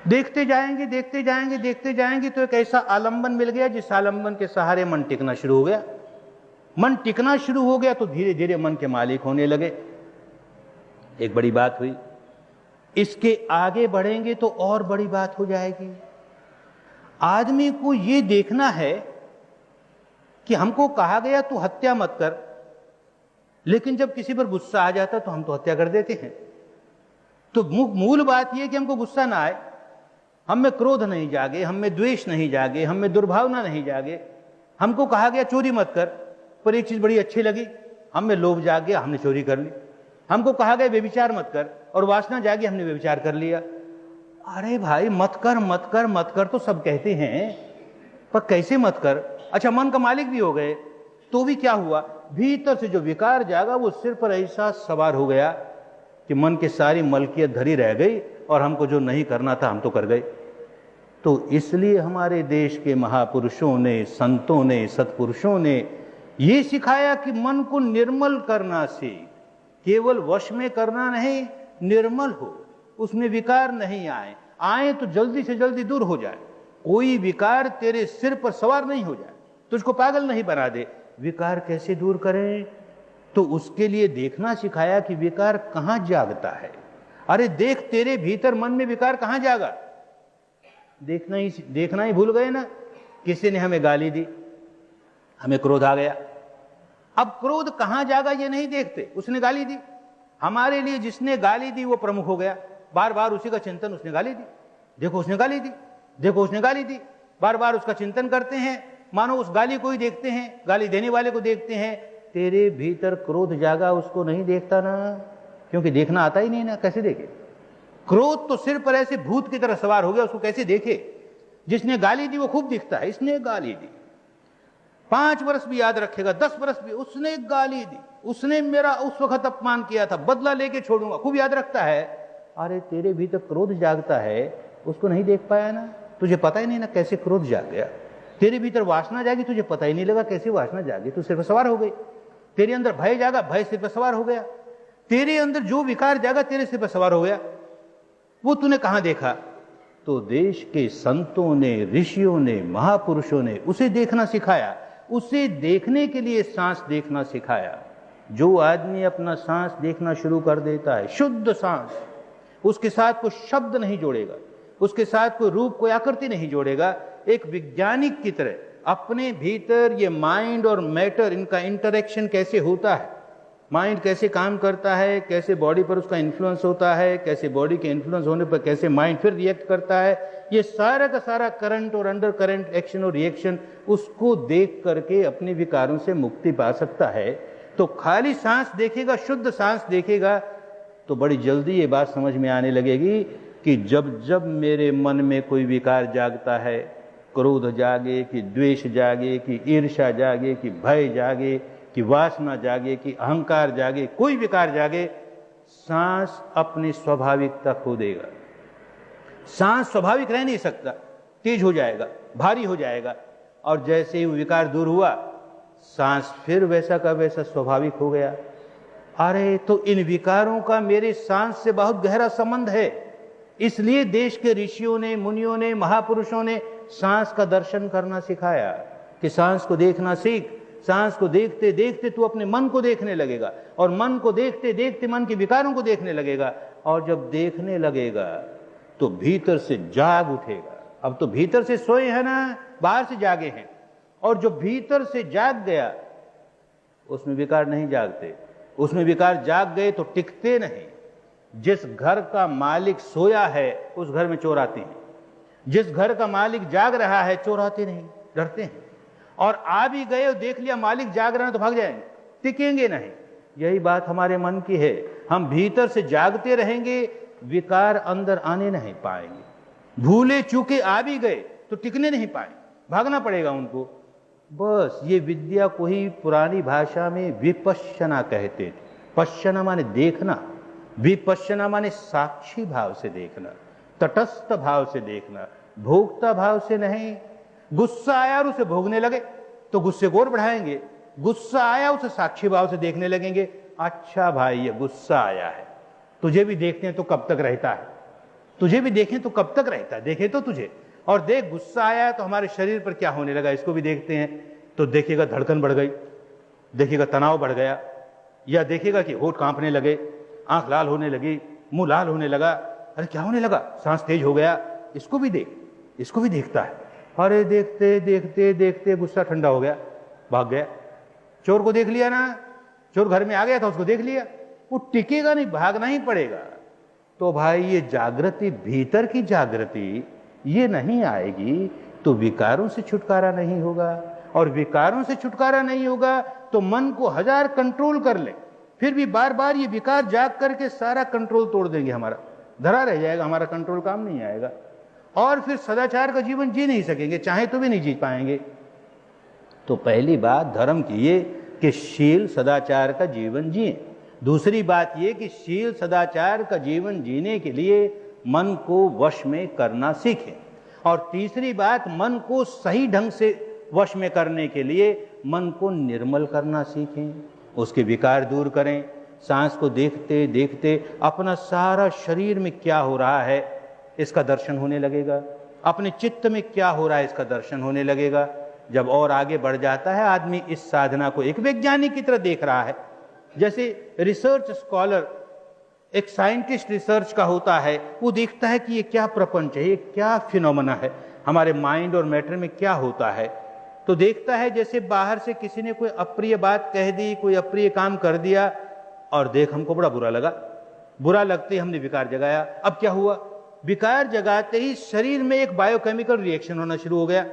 देखते जाएंगे देखते जाएंगे देखते जाएंगे तो एक ऐसा आलंबन मिल गया जिस आलंबन के सहारे मन टिकना शुरू हो गया। मन टिकना शुरू हो गया तो धीरे धीरे मन के मालिक होने लगे। एक बड़ी बात हुई, इसके आगे बढ़ेंगे तो और बड़ी बात हो जाएगी। आदमी को यह देखना है कि हमको कहा गया तू हत्या मत कर, लेकिन जब किसी पर गुस्सा आ जाता तो हम तो हत्या कर देते हैं। तो मूल बात यह कि हमको गुस्सा ना आए, हम में क्रोध नहीं जागे, हम में द्वेष नहीं जागे, हम में दुर्भावना नहीं जागे। हमको कहा गया चोरी मत कर, पर एक चीज बड़ी अच्छी लगी, हम में लोभ जाग गया, हमने चोरी कर ली। हमको कहा गया व्यभिचार मत कर, और वासना जागी, हमने व्यभिचार कर लिया। अरे भाई मत कर मत कर मत कर तो सब कहते हैं, पर कैसे मत कर? अच्छा मन का मालिक भी हो गए तो भी क्या हुआ? भीतर से जो विकार जागा वो सिर पर ऐसा सवार हो गया कि मन की सारी मलकियत धरी रह गई, और हमको जो नहीं करना था हम तो कर गए। तो इसलिए हमारे देश के महापुरुषों ने, संतों ने, सत्पुरुषों ने ये सिखाया कि मन को निर्मल करना सीख, केवल वश में करना नहीं, निर्मल हो, उसमें विकार नहीं आए, आए तो जल्दी से जल्दी दूर हो जाए। कोई विकार तेरे सिर पर सवार नहीं हो जाए, तुझको पागल नहीं बना दे। विकार कैसे दूर करें? तो उसके लिए देखना सिखाया कि विकार कहां जागता है। अरे देख, तेरे भीतर मन में विकार कहां जागा, देखना ही भूल गए ना। किसी ने हमें गाली दी, हमें क्रोध आ गया। अब क्रोध कहां जागा ये नहीं देखते, उसने गाली दी, हमारे लिए जिसने गाली दी वो प्रमुख हो गया। बार बार उसी का चिंतन, उसने गाली दी, देखो उसने गाली दी, देखो उसने गाली दी, बार बार उसका चिंतन करते हैं, मानो उस गाली को ही देखते हैं, गाली देने वाले को देखते हैं। तेरे भीतर क्रोध जागा, उसको नहीं देखता ना, क्योंकि देखना आता ही नहीं ना, कैसे देखे? क्रोध तो सिर पर ऐसे भूत की तरह सवार हो गया, उसको कैसे देखे? जिसने गाली दी वो खूब दिखता है, इसने गाली दी। 5 वर्ष भी याद रखेगा, 10 वर्ष भी। उसने गाली दी, उसने मेरा उस वक्त अपमान किया था, बदला लेके छोड़ूंगा, खूब याद रखता है। अरे तेरे भीतर क्रोध जागता है, उसको नहीं देख पाया ना, तुझे पता ही नहीं ना कैसे क्रोध जाग गया। तेरे भीतर वासना जागी, तुझे पता ही नहीं लगा कैसे वासना जागी, तू सिर पर सवार हो गई। तेरे अंदर भय जागा, भय सिर पर सवार हो गया। तेरे अंदर जो विकार जागा, तेरे सिर पर सवार हो गया। वो तूने कहां देखा? तो देश के संतों ने, ऋषियों ने, महापुरुषों ने उसे देखना सिखाया। उसे देखने के लिए सांस देखना सिखाया। जो आदमी अपना सांस देखना शुरू कर देता है, शुद्ध सांस, उसके साथ कोई शब्द नहीं जोड़ेगा, उसके साथ कोई रूप, कोई आकृति नहीं जोड़ेगा, एक वैज्ञानिक की तरह अपने भीतर ये माइंड और मैटर, इनका इंटरेक्शन कैसे होता है, माइंड कैसे काम करता है, कैसे बॉडी पर उसका इन्फ्लुएंस होता है, कैसे बॉडी के इन्फ्लुएंस होने पर कैसे माइंड फिर रिएक्ट करता है, ये सारा का सारा करंट और अंडर करंट एक्शन और रिएक्शन, उसको देख करके अपने विकारों से मुक्ति पा सकता है। तो खाली सांस देखेगा, शुद्ध सांस देखेगा, तो बड़ी जल्दी ये बात समझ में आने लगेगी कि जब जब मेरे मन में कोई विकार जागता है, क्रोध जागे कि द्वेष जागे कि ईर्ष्या जागे कि भय जागे कि वासना जागे कि अहंकार जागे, कोई विकार जागे, सांस अपनी स्वाभाविकता खो देगा। सांस स्वाभाविक रह नहीं सकता, तेज हो जाएगा, भारी हो जाएगा, और जैसे ही विकार दूर हुआ, सांस फिर वैसा का वैसा स्वाभाविक हो गया। अरे तो इन विकारों का मेरे सांस से बहुत गहरा संबंध है। इसलिए देश के ऋषियों ने, मुनियों ने, महापुरुषों ने सांस का दर्शन करना सिखाया कि सांस को देखना सीख। सांस को देखते देखते तू अपने मन को देखने लगेगा, और मन को देखते देखते मन के विकारों को देखने लगेगा, और जब देखने लगेगा तो भीतर से जाग उठेगा। अब तो भीतर से सोए हैं ना, बाहर से जागे हैं, और जो भीतर से जाग गया उसमें विकार नहीं जागते। उसमें विकार जाग गए तो टिकते नहीं। जिस घर का मालिक सोया है उस घर में चोर आते हैं, जिस घर का मालिक जाग रहा है चोर आते नहीं, डरते हैं। और आ भी गए और देख लिया मालिक जाग रहा है तो भाग जाएंगे, टिकेंगे नहीं। यही बात हमारे मन की है। हम भीतर से जागते रहेंगे, विकार अंदर आने नहीं पाएंगे। भूले चूके आ भी गए तो टिकने नहीं पाए, भागना पड़ेगा उनको। बस ये विद्या को ही पुरानी भाषा में विपश्यना कहते थे। पश्यना माने देखना, विपश्यना माने साक्षी भाव से देखना, तटस्थ भाव से देखना, भोगता भाव से नहीं। गुस्सा आया और उसे भोगने लगे तो गुस्से को और बढ़ाएंगे। गुस्सा आया उसे साक्षी भाव से देखने लगेंगे। अच्छा भाई ये गुस्सा आया है, तुझे भी देखते हैं तो कब तक रहता है, तुझे भी देखें तो कब तक रहता है, देखे तो तुझे। और देख गुस्सा आया है तो हमारे शरीर पर क्या होने लगा, इसको भी देखते हैं। तो देखिएगा धड़कन बढ़ गई, देखिएगा तनाव बढ़ गया, या देखिएगा कि होठ कांपने लगे, आंख लाल होने लगी, मुंह लाल होने लगा। अरे क्या होने लगा, सांस तेज हो गया, इसको भी देख, इसको भी देखता है। अरे देखते देखते देखते गुस्सा ठंडा हो गया, भाग गया। चोर को देख लिया ना, चोर घर में आ गया था, उसको देख लिया, वो टिकेगा नहीं, भागना ही पड़ेगा। तो भाई ये जागृति, भीतर की जागृति ये नहीं आएगी तो विकारों से छुटकारा नहीं होगा, और विकारों से छुटकारा नहीं होगा तो मन को 1000 कंट्रोल कर ले, फिर भी बार बार ये विकार जाग करके सारा कंट्रोल तोड़ देंगे, हमारा धरा रह जाएगा, हमारा कंट्रोल काम नहीं आएगा, और फिर सदाचार का जीवन जी नहीं सकेंगे, चाहे तो भी नहीं जी पाएंगे। तो पहली बात धर्म की ये कि शील सदाचार का जीवन जिए। दूसरी बात ये कि शील सदाचार का जीवन जीने के लिए मन को वश में करना सीखें। और तीसरी बात, मन को सही ढंग से वश में करने के लिए मन को निर्मल करना सीखें, उसके विकार दूर करें। सांस को देखते देखते अपना सारा शरीर में क्या हो रहा है इसका दर्शन होने लगेगा, अपने चित्त में क्या हो रहा है इसका दर्शन होने लगेगा। जब और आगे बढ़ जाता है आदमी इस साधना को एक वैज्ञानिक की तरह देख रहा है। जैसे रिसर्च स्कॉलर, एक साइंटिस्ट रिसर्च का होता है, वो देखता है कि ये क्या प्रपंच है, ये क्या फिनोमेना है, हमारे माइंड और मैटर में क्या होता है। तो देखता है जैसे बाहर से किसी ने कोई अप्रिय बात कह दी, कोई अप्रिय काम कर दिया, और देख हमको बड़ा बुरा लगा, बुरा लगते ही हमने विकार जगाया। अब क्या हुआ, विकार जगाते ही शरीर में एक बायोकेमिकल रिएक्शन होना शुरू हो गया।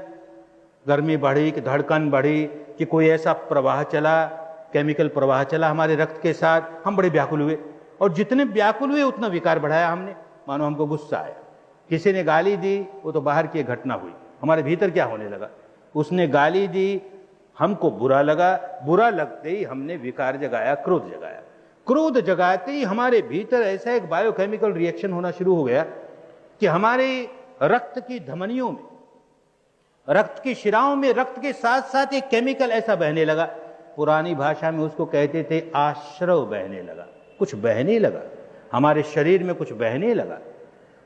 गर्मी बढ़ी कि धड़कन बढ़ी कि कोई ऐसा प्रवाह चला, केमिकल प्रवाह चला हमारे रक्त के साथ, हम बड़े व्याकुल हुए, और जितने व्याकुल हुए उतना विकार बढ़ाया हमने। मानो हमको गुस्सा आया, किसी ने गाली दी, वो तो बाहर की एक घटना हुई, हमारे भीतर क्या होने लगा, उसने गाली दी, हमको बुरा लगा, बुरा लगते ही हमने विकार जगाया, क्रोध जगाया। क्रोध जगाते ही हमारे भीतर ऐसा एक बायोकेमिकल रिएक्शन होना शुरू हो गया कि हमारे रक्त की धमनियों में, रक्त की शिराओं में रक्त के साथ साथ एक केमिकल ऐसा बहने लगा, पुरानी भाषा में उसको कहते थे आश्रव बहने लगा। कुछ बहने लगा हमारे शरीर में, कुछ बहने लगा।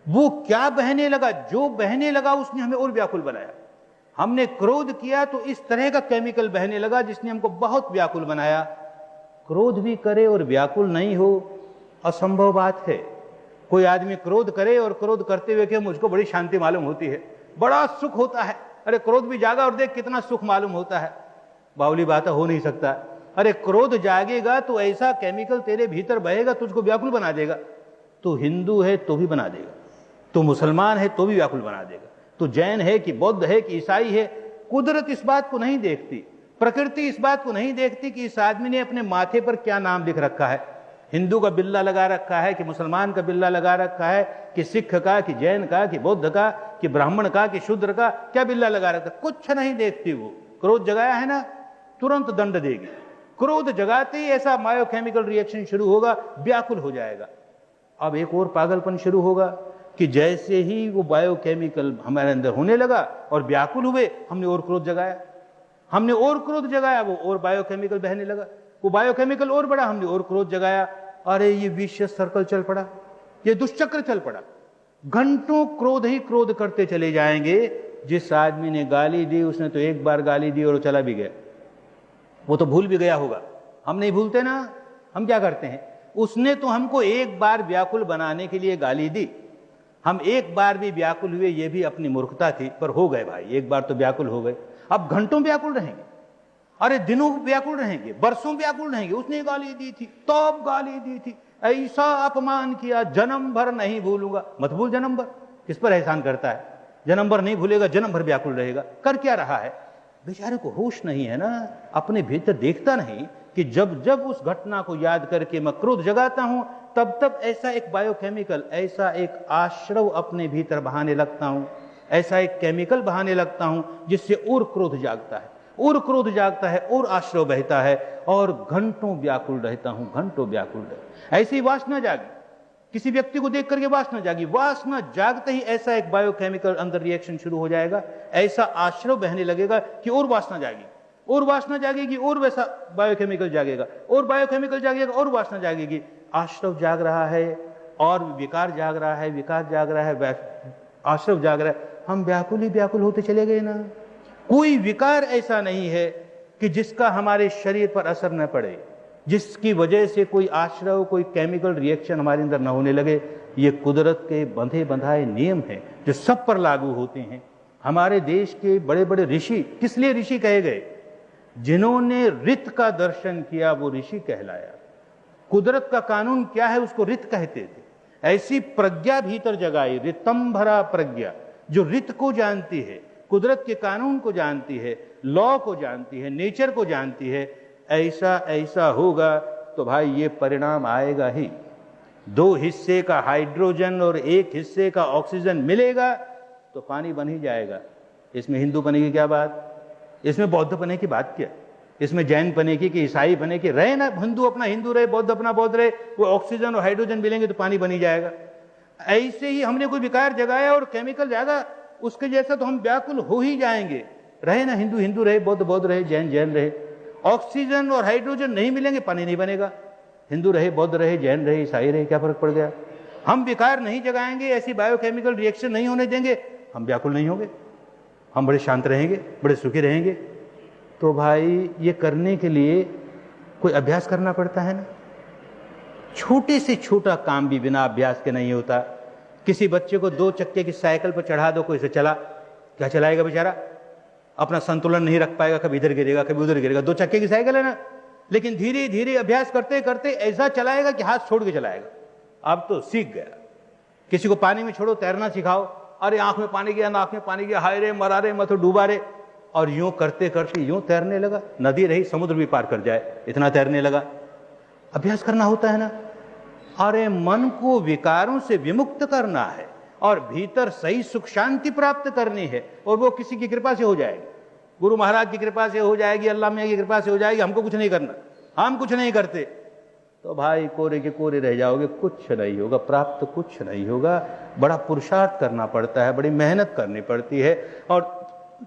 वो क्या बहने लगा? जो बहने लगा उसने हमें और व्याकुल बनाया। हमने क्रोध किया तो इस तरह का केमिकल बहने लगा जिसने हमको बहुत व्याकुल बनाया। क्रोध भी करे और व्याकुल नहीं हो, असंभव बात है। कोई आदमी क्रोध करे और क्रोध करते हुए कि मुझको बड़ी शांति मालूम होती है, बड़ा सुख होता है। अरे क्रोध भी जागा और देख कितना सुख मालूम होता है। बावली बात हो नहीं सकता। अरे क्रोध जागेगा तो ऐसा केमिकल तेरे भीतर बहेगा, तुझको व्याकुल बना देगा। तू हिंदू है तो भी बना देगा, तू मुसलमान है तो भी व्याकुल बना देगा, तू जैन है कि बौद्ध है कि ईसाई है। कुदरत इस बात को नहीं देखती, प्रकृति इस बात को नहीं देखती कि इस आदमी ने अपने माथे पर क्या नाम लिख रखा है। हिंदू का बिल्ला लगा रखा है कि मुसलमान का बिल्ला लगा रखा है, कि सिख का, कि जैन का, कि बौद्ध का, कि ब्राह्मण का, कि शूद्र का, क्या बिल्ला लगा रखा है? कुछ नहीं देखती वो। क्रोध जगाया है ना, तुरंत दंड देगी। क्रोध जगाते ही ऐसा बायोकेमिकल रिएक्शन शुरू होगा, व्याकुल हो जाएगा। अब एक और पागलपन शुरू होगा कि जैसे ही वो बायोकेमिकल हमारे अंदर होने लगा और व्याकुल हुए, हमने और क्रोध जगाया, हमने और क्रोध जगाया, वो और बायोकेमिकल बहने लगा, वो बायोकेमिकल और बढ़ा, हमने और क्रोध जगाया। अरे ये विशियस सर्कल चल पड़ा, ये दुष्चक्र चल पड़ा। घंटों क्रोध ही क्रोध करते चले जाएंगे। जिस आदमी ने गाली दी उसने तो एक बार गाली दी और चला भी गया, वो तो भूल भी गया होगा। हम नहीं भूलते ना, हम क्या करते हैं? उसने तो हमको एक बार व्याकुल बनाने के लिए गाली दी, हम एक बार भी व्याकुल हुए, ये भी अपनी मूर्खता थी, पर हो गए भाई, एक बार तो व्याकुल हो गए। अब घंटों व्याकुल रहेंगे, अरे दिनों व्याकुल रहेंगे, बरसों व्याकुल रहेंगे। उसने गाली दी थी, तब गाली दी थी, ऐसा अपमान किया, जन्म भर नहीं भूलूंगा। मत भूल जन्म भर, किस पर एहसान करता है? जन्म भर नहीं भूलेगा, जन्म भर व्याकुल रहेगा। कर क्या रहा है? बेचारे को होश नहीं है ना, अपने भीतर देखता नहीं कि जब जब उस घटना को याद करके मैं क्रोध जगाता हूं, तब तब ऐसा एक बायोकेमिकल, ऐसा एक आश्रव अपने भीतर बहाने लगता हूं, ऐसा एक केमिकल बहाने लगता हूं जिससे और क्रोध जागता है, और क्रोध जागता है, और आश्रव बहता है, और घंटों व्याकुल रहता हूं, घंटों व्याकुल रहता। ऐसी वासना जागी, किसी व्यक्ति को देख करके वासना जागी, वासना जागते ही ऐसा एक बायोकेमिकल अंदर रिएक्शन शुरू हो जाएगा, ऐसा आश्रव बहने लगेगा कि और वासना जागी, और वासना जागेगी, और वैसा बायोकेमिकल जागेगा, और बायोकेमिकल जागेगा, और वासना जागेगी। आश्रव जाग रहा है और विकार जाग रहा है, विकार जाग रहा है, आश्रव जाग रहा है। हम व्याकुल ही व्याकुल होते चले गए ना। कोई विकार ऐसा नहीं है कि जिसका हमारे शरीर पर असर न पड़े, जिसकी वजह से कोई आश्रव, कोई केमिकल रिएक्शन हमारे अंदर न होने लगे। ये कुदरत के बंधे बंधाए नियम हैं जो सब पर लागू होते हैं। हमारे देश के बड़े बड़े ऋषि, किस लिए ऋषि कहे गए? जिन्होंने ऋत का दर्शन किया वो ऋषि कहलाया। कुदरत का कानून क्या है उसको ऋत कहते थे। ऐसी प्रज्ञा भीतर जगाई, ऋतंभरा प्रज्ञा, जो ऋत को जानती है, कुदरत के कानून को जानती है, लॉ को जानती है, नेचर को जानती है। ऐसा ऐसा होगा तो भाई ये परिणाम आएगा ही। 2 हिस्से का हाइड्रोजन और 1 हिस्से का ऑक्सीजन मिलेगा तो पानी बन ही जाएगा। इसमें हिंदू बने की क्या बात? इसमें बौद्ध बने की बात क्या? इसमें जैन बने की कि ईसाई बने की? रहे ना, हिंदू अपना हिंदू रहे, बौद्ध अपना बौद्ध रहे, वो ऑक्सीजन और हाइड्रोजन मिलेंगे तो पानी बन ही जाएगा। ऐसे ही हमने कोई विकार जगाया और केमिकल जागा, उसके जैसा तो हम व्याकुल हो ही जाएंगे। रहे ना, हिंदू हिंदू रहे, बौद्ध बौद्ध रहे, जैन जैन रहे, ऑक्सीजन और हाइड्रोजन नहीं मिलेंगे, पानी नहीं बनेगा। हिंदू रहे, बौद्ध रहे, जैन रहे, ईसाई रहे, क्या फर्क पड़ गया? हम विकार नहीं जगाएंगे, ऐसी बायोकेमिकल रिएक्शन नहीं होने देंगे, हम व्याकुल नहीं होंगे, हम बड़े शांत रहेंगे, बड़े सुखी रहेंगे। तो भाई ये करने के लिए कोई अभ्यास करना पड़ता है ना। छोटे से छोटा काम भी बिना अभ्यास के नहीं होता। किसी बच्चे को 2 चक्के की साइकिल पर चढ़ा दो, कोई से चला, क्या चलाएगा बेचारा? अपना संतुलन नहीं रख पाएगा, कभी इधर गिरेगा कभी उधर गिरेगा। 2 चक्के की साइकिल है ना, लेकिन धीरे धीरे अभ्यास करते करते ऐसा चलाएगा कि हाथ छोड़ के चलाएगा। अब तो सीख गया। किसी को पानी में छोड़ो, तैरना सिखाओ, अरे आंख में पानी गया, नाक में पानी गया, हाय रे मरा रे, मत डूबा रे, और यूं करते करते यूं तैरने लगा। नदी रही समुद्र भी पार कर जाए, इतना तैरने लगा। अभ्यास करना होता है ना। अरे मन को विकारों से विमुक्त करना है और भीतर सही सुख शांति प्राप्त करनी है, और वो किसी की कृपा से हो जाएगी। गुरु महाराज की कृपा से हो जाएगी, अल्लाह मियां की कृपा से हो जाएगी, हमको कुछ नहीं करना, हम कुछ नहीं करते, तो भाई कोरे के कोरे रह जाओगे, कुछ नहीं होगा, प्राप्त कुछ नहीं होगा। बड़ा पुरुषार्थ करना पड़ता है, बड़ी मेहनत करनी पड़ती है, और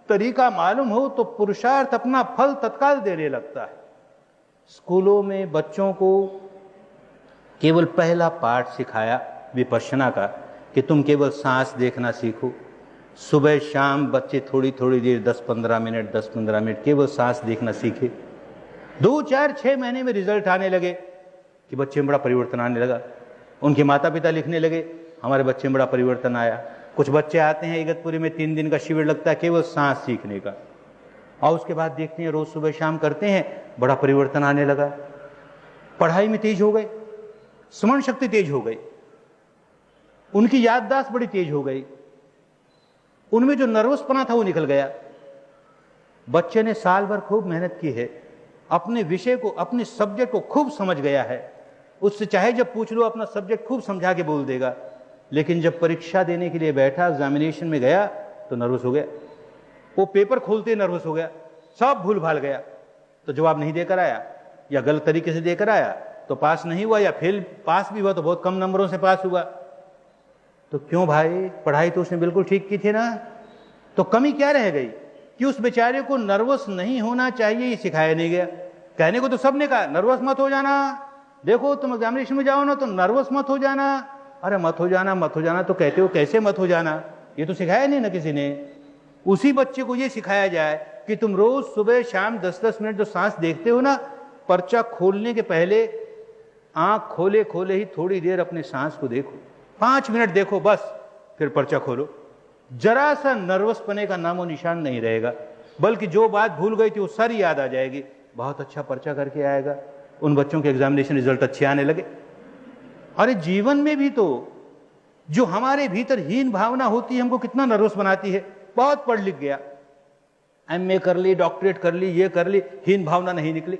तरीका मालूम हो तो पुरुषार्थ अपना फल तत्काल देने लगता है। स्कूलों में बच्चों को केवल पहला पाठ सिखाया विपश्यना का कि तुम केवल सांस देखना सीखो। सुबह शाम बच्चे थोड़ी थोड़ी देर 10-15 मिनट केवल सांस देखना सीखे। 2, 4, 6 महीने में रिजल्ट आने लगे कि बच्चे में बड़ा परिवर्तन आने लगा। उनके माता पिता लिखने लगे हमारे बच्चे में बड़ा परिवर्तन आया। कुछ बच्चे आते हैं इगतपुरी में 3 दिन का शिविर लगता है केवल सांस सीखने का, और उसके बाद देखते हैं रोज सुबह शाम करते हैं, बड़ा परिवर्तन आने लगा। पढ़ाई में तेज हो गए, स्मरण शक्ति तेज हो गई, उनकी याददाश्त बड़ी तेज हो गई, उनमें जो नर्वसपना था वो निकल गया। बच्चे ने साल भर खूब मेहनत की है, अपने विषय को, अपने सब्जेक्ट को खूब समझ गया है, उससे चाहे जब पूछ लो अपना सब्जेक्ट खूब समझा के बोल देगा, लेकिन जब परीक्षा देने के लिए बैठा, एग्जामिनेशन में गया तो नर्वस हो गया। वो पेपर खोलते ही नर्वस हो गया, सब भूल भाल गया, तो जवाब नहीं देकर आया या गलत तरीके से देकर आया तो पास नहीं हुआ, या फेल, पास भी हुआ तो बहुत कम नंबरों से पास हुआ। तो क्यों भाई, पढ़ाई तो उसने बिल्कुल ठीक की थी ना, तो कमी क्या रह गई कि उस बेचारे को नर्वस नहीं होना चाहिए ये सिखाया नहीं गया। कहने को तो सबने कहा नर्वस मत हो जाना, देखो तुम एग्जामिनेशन में जाओ ना तो नर्वस मत हो जाना। अरे मत हो जाना तो कहते हो, कैसे मत हो जाना, ये तो सिखाया नहीं ना किसी ने। उसी बच्चे को ये सिखाया जाए कि तुम रोज सुबह शाम 10-10 मिनट जो सांस देखते हो ना, पर्चा खोलने के पहले आंख खोले खोले ही थोड़ी देर अपने सांस को देखो, 5 मिनट देखो बस, फिर पर्चा खोलो। जरा सा नर्वस पने का नामो निशान नहीं रहेगा, बल्कि जो बात भूल गई थी वो सारी याद आ जाएगी, बहुत अच्छा पर्चा करके आएगा। उन बच्चों के एग्जामिनेशन रिजल्ट अच्छे आने लगे। अरे जीवन में भी तो जो हमारे भीतर हीन भावना होती है हमको कितना नर्वस बनाती है। बहुत पढ़ लिख गया, MA कर ली, डॉक्टरेट कर ली, ये कर ली, हीन भावना नहीं निकली।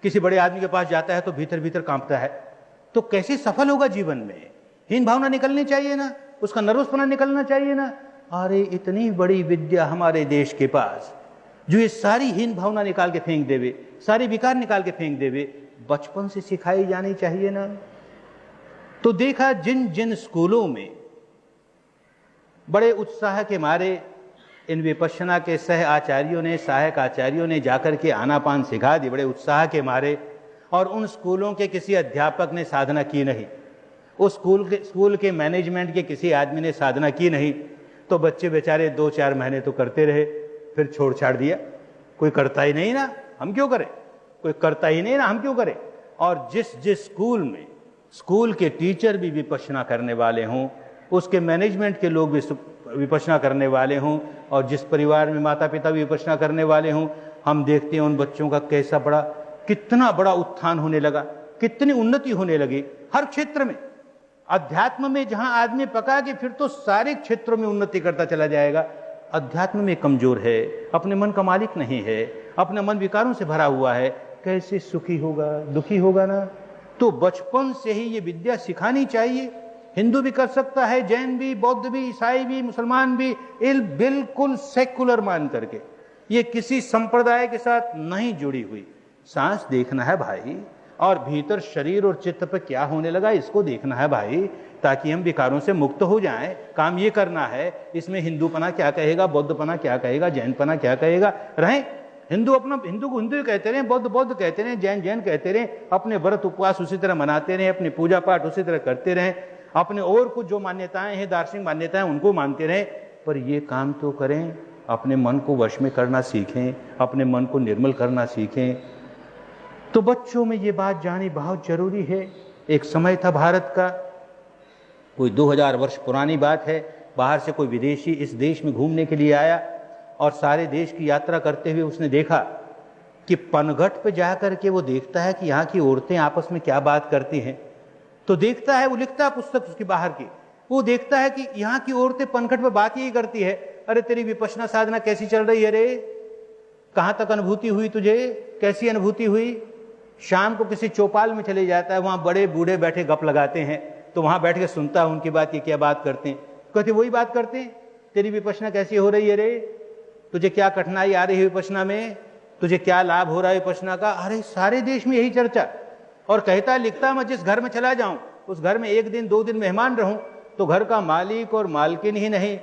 किसी बड़े आदमी के पास जाता है तो भीतर भीतर कांपता है, तो कैसे सफल होगा जीवन में? हीन भावना निकलनी चाहिए ना, उसका नर्वसपना निकलना चाहिए ना। अरे इतनी बड़ी विद्या हमारे देश के पास जो ये सारी हीन भावना निकाल के फेंक देवे, सारे विकार निकाल के फेंक देवे, बचपन से सिखाई जानी चाहिए ना। तो देखा जिन जिन स्कूलों में बड़े उत्साह के मारे इन विपश्यना के सह आचार्यों ने, सहायक आचार्यों ने जाकर के आनापान सिखा दी, बड़े उत्साह के मारे, और उन स्कूलों के किसी अध्यापक ने साधना की नहीं, उस स्कूल के मैनेजमेंट के किसी आदमी ने साधना की नहीं, तो बच्चे बेचारे 2-4 महीने तो करते रहे, फिर छोड़ छाड़ दिया। कोई करता ही नहीं ना, हम क्यों करें, कोई करता ही नहीं ना, हम क्यों करें। और जिस जिस स्कूल में स्कूल के टीचर भी विपश्यना करने वाले हों, उसके मैनेजमेंट के लोग भी विपश्यना करने वाले हों, और जिस परिवार में माता पिता भी विपश्यना करने वाले हों, हम देखते हैं उन बच्चों का कैसा बड़ा, कितना बड़ा उत्थान होने लगा, कितनी उन्नति होने लगी हर क्षेत्र में। अध्यात्म में जहां आदमी पका कि फिर तो सारे क्षेत्रों में उन्नति करता चला जाएगा। अध्यात्म में कमजोर है, अपने मन का मालिक नहीं है, अपना मन विकारों से भरा हुआ है, कैसे सुखी होगा, दुखी होगा ना। तो बचपन से ही ये विद्या सिखानी चाहिए। हिंदू भी कर सकता है, जैन भी, बौद्ध भी, ईसाई भी, मुसलमान भी, बिल्कुल सेकुलर मान करके, ये किसी संप्रदाय के साथ नहीं जुड़ी हुई। सांस देखना है भाई, और भीतर शरीर और चित्त पर क्या होने लगा इसको देखना है भाई, ताकि हम विकारों से मुक्त हो जाएं। काम ये करना है, इसमें हिंदूपना क्या कहेगा, बौद्धपना क्या कहेगा, जैनपना क्या कहेगा, रहें हिंदू अपना, हिंदू को हिंदू कहते रहे, बौद्ध बौद्ध कहते रहे, जैन जैन कहते रहे, अपने व्रत उपवास उसी तरह मनाते रहे, अपनी पूजा पाठ उसी तरह करते रहे, अपने और कुछ जो मान्यताएं हैं, दार्शनिक मान्यताएं, उनको मानते रहे, पर ये काम तो करें, अपने मन को वश में करना सीखें, अपने मन को निर्मल करना सीखें। तो बच्चों में ये बात जानी बहुत जरूरी है। एक समय था भारत का, कोई 2000 वर्ष पुरानी बात है, बाहर से कोई विदेशी इस देश में घूमने के लिए आया, और सारे देश की यात्रा करते हुए उसने देखा कि पनघट पे जाकर के वो देखता है कि यहाँ की औरतें आपस में क्या बात करती हैं। तो देखता है, वो लिखता है पुस्तक उसकी बाहर की, वो देखता है कि यहाँ की औरतें पनघट पे बात ही करती है, अरे तेरी विपश्यना साधना कैसी चल रही है रे, कहाँ तक अनुभूति हुई तुझे, कैसी अनुभूति हुई। शाम को किसी चौपाल में चले जाता है, वहाँ बड़े बूढ़े बैठे गप लगाते हैं, तो वहाँ बैठ के सुनता है उनकी बात, की क्या बात करते हैं, कहते वही बात करते हैं, तेरी विपश्यना कैसी हो रही है रे। तुझे क्या कठिनाई आ रही है विपश्यना में, तुझे क्या लाभ हो रहा है विपश्यना का। अरे सारे देश में यही चर्चा। और कहता लिखता मैं जिस घर में चला जाऊं उस घर में 1 दिन 2 दिन मेहमान रहूं तो घर का मालिक और मालकिन ही नहीं,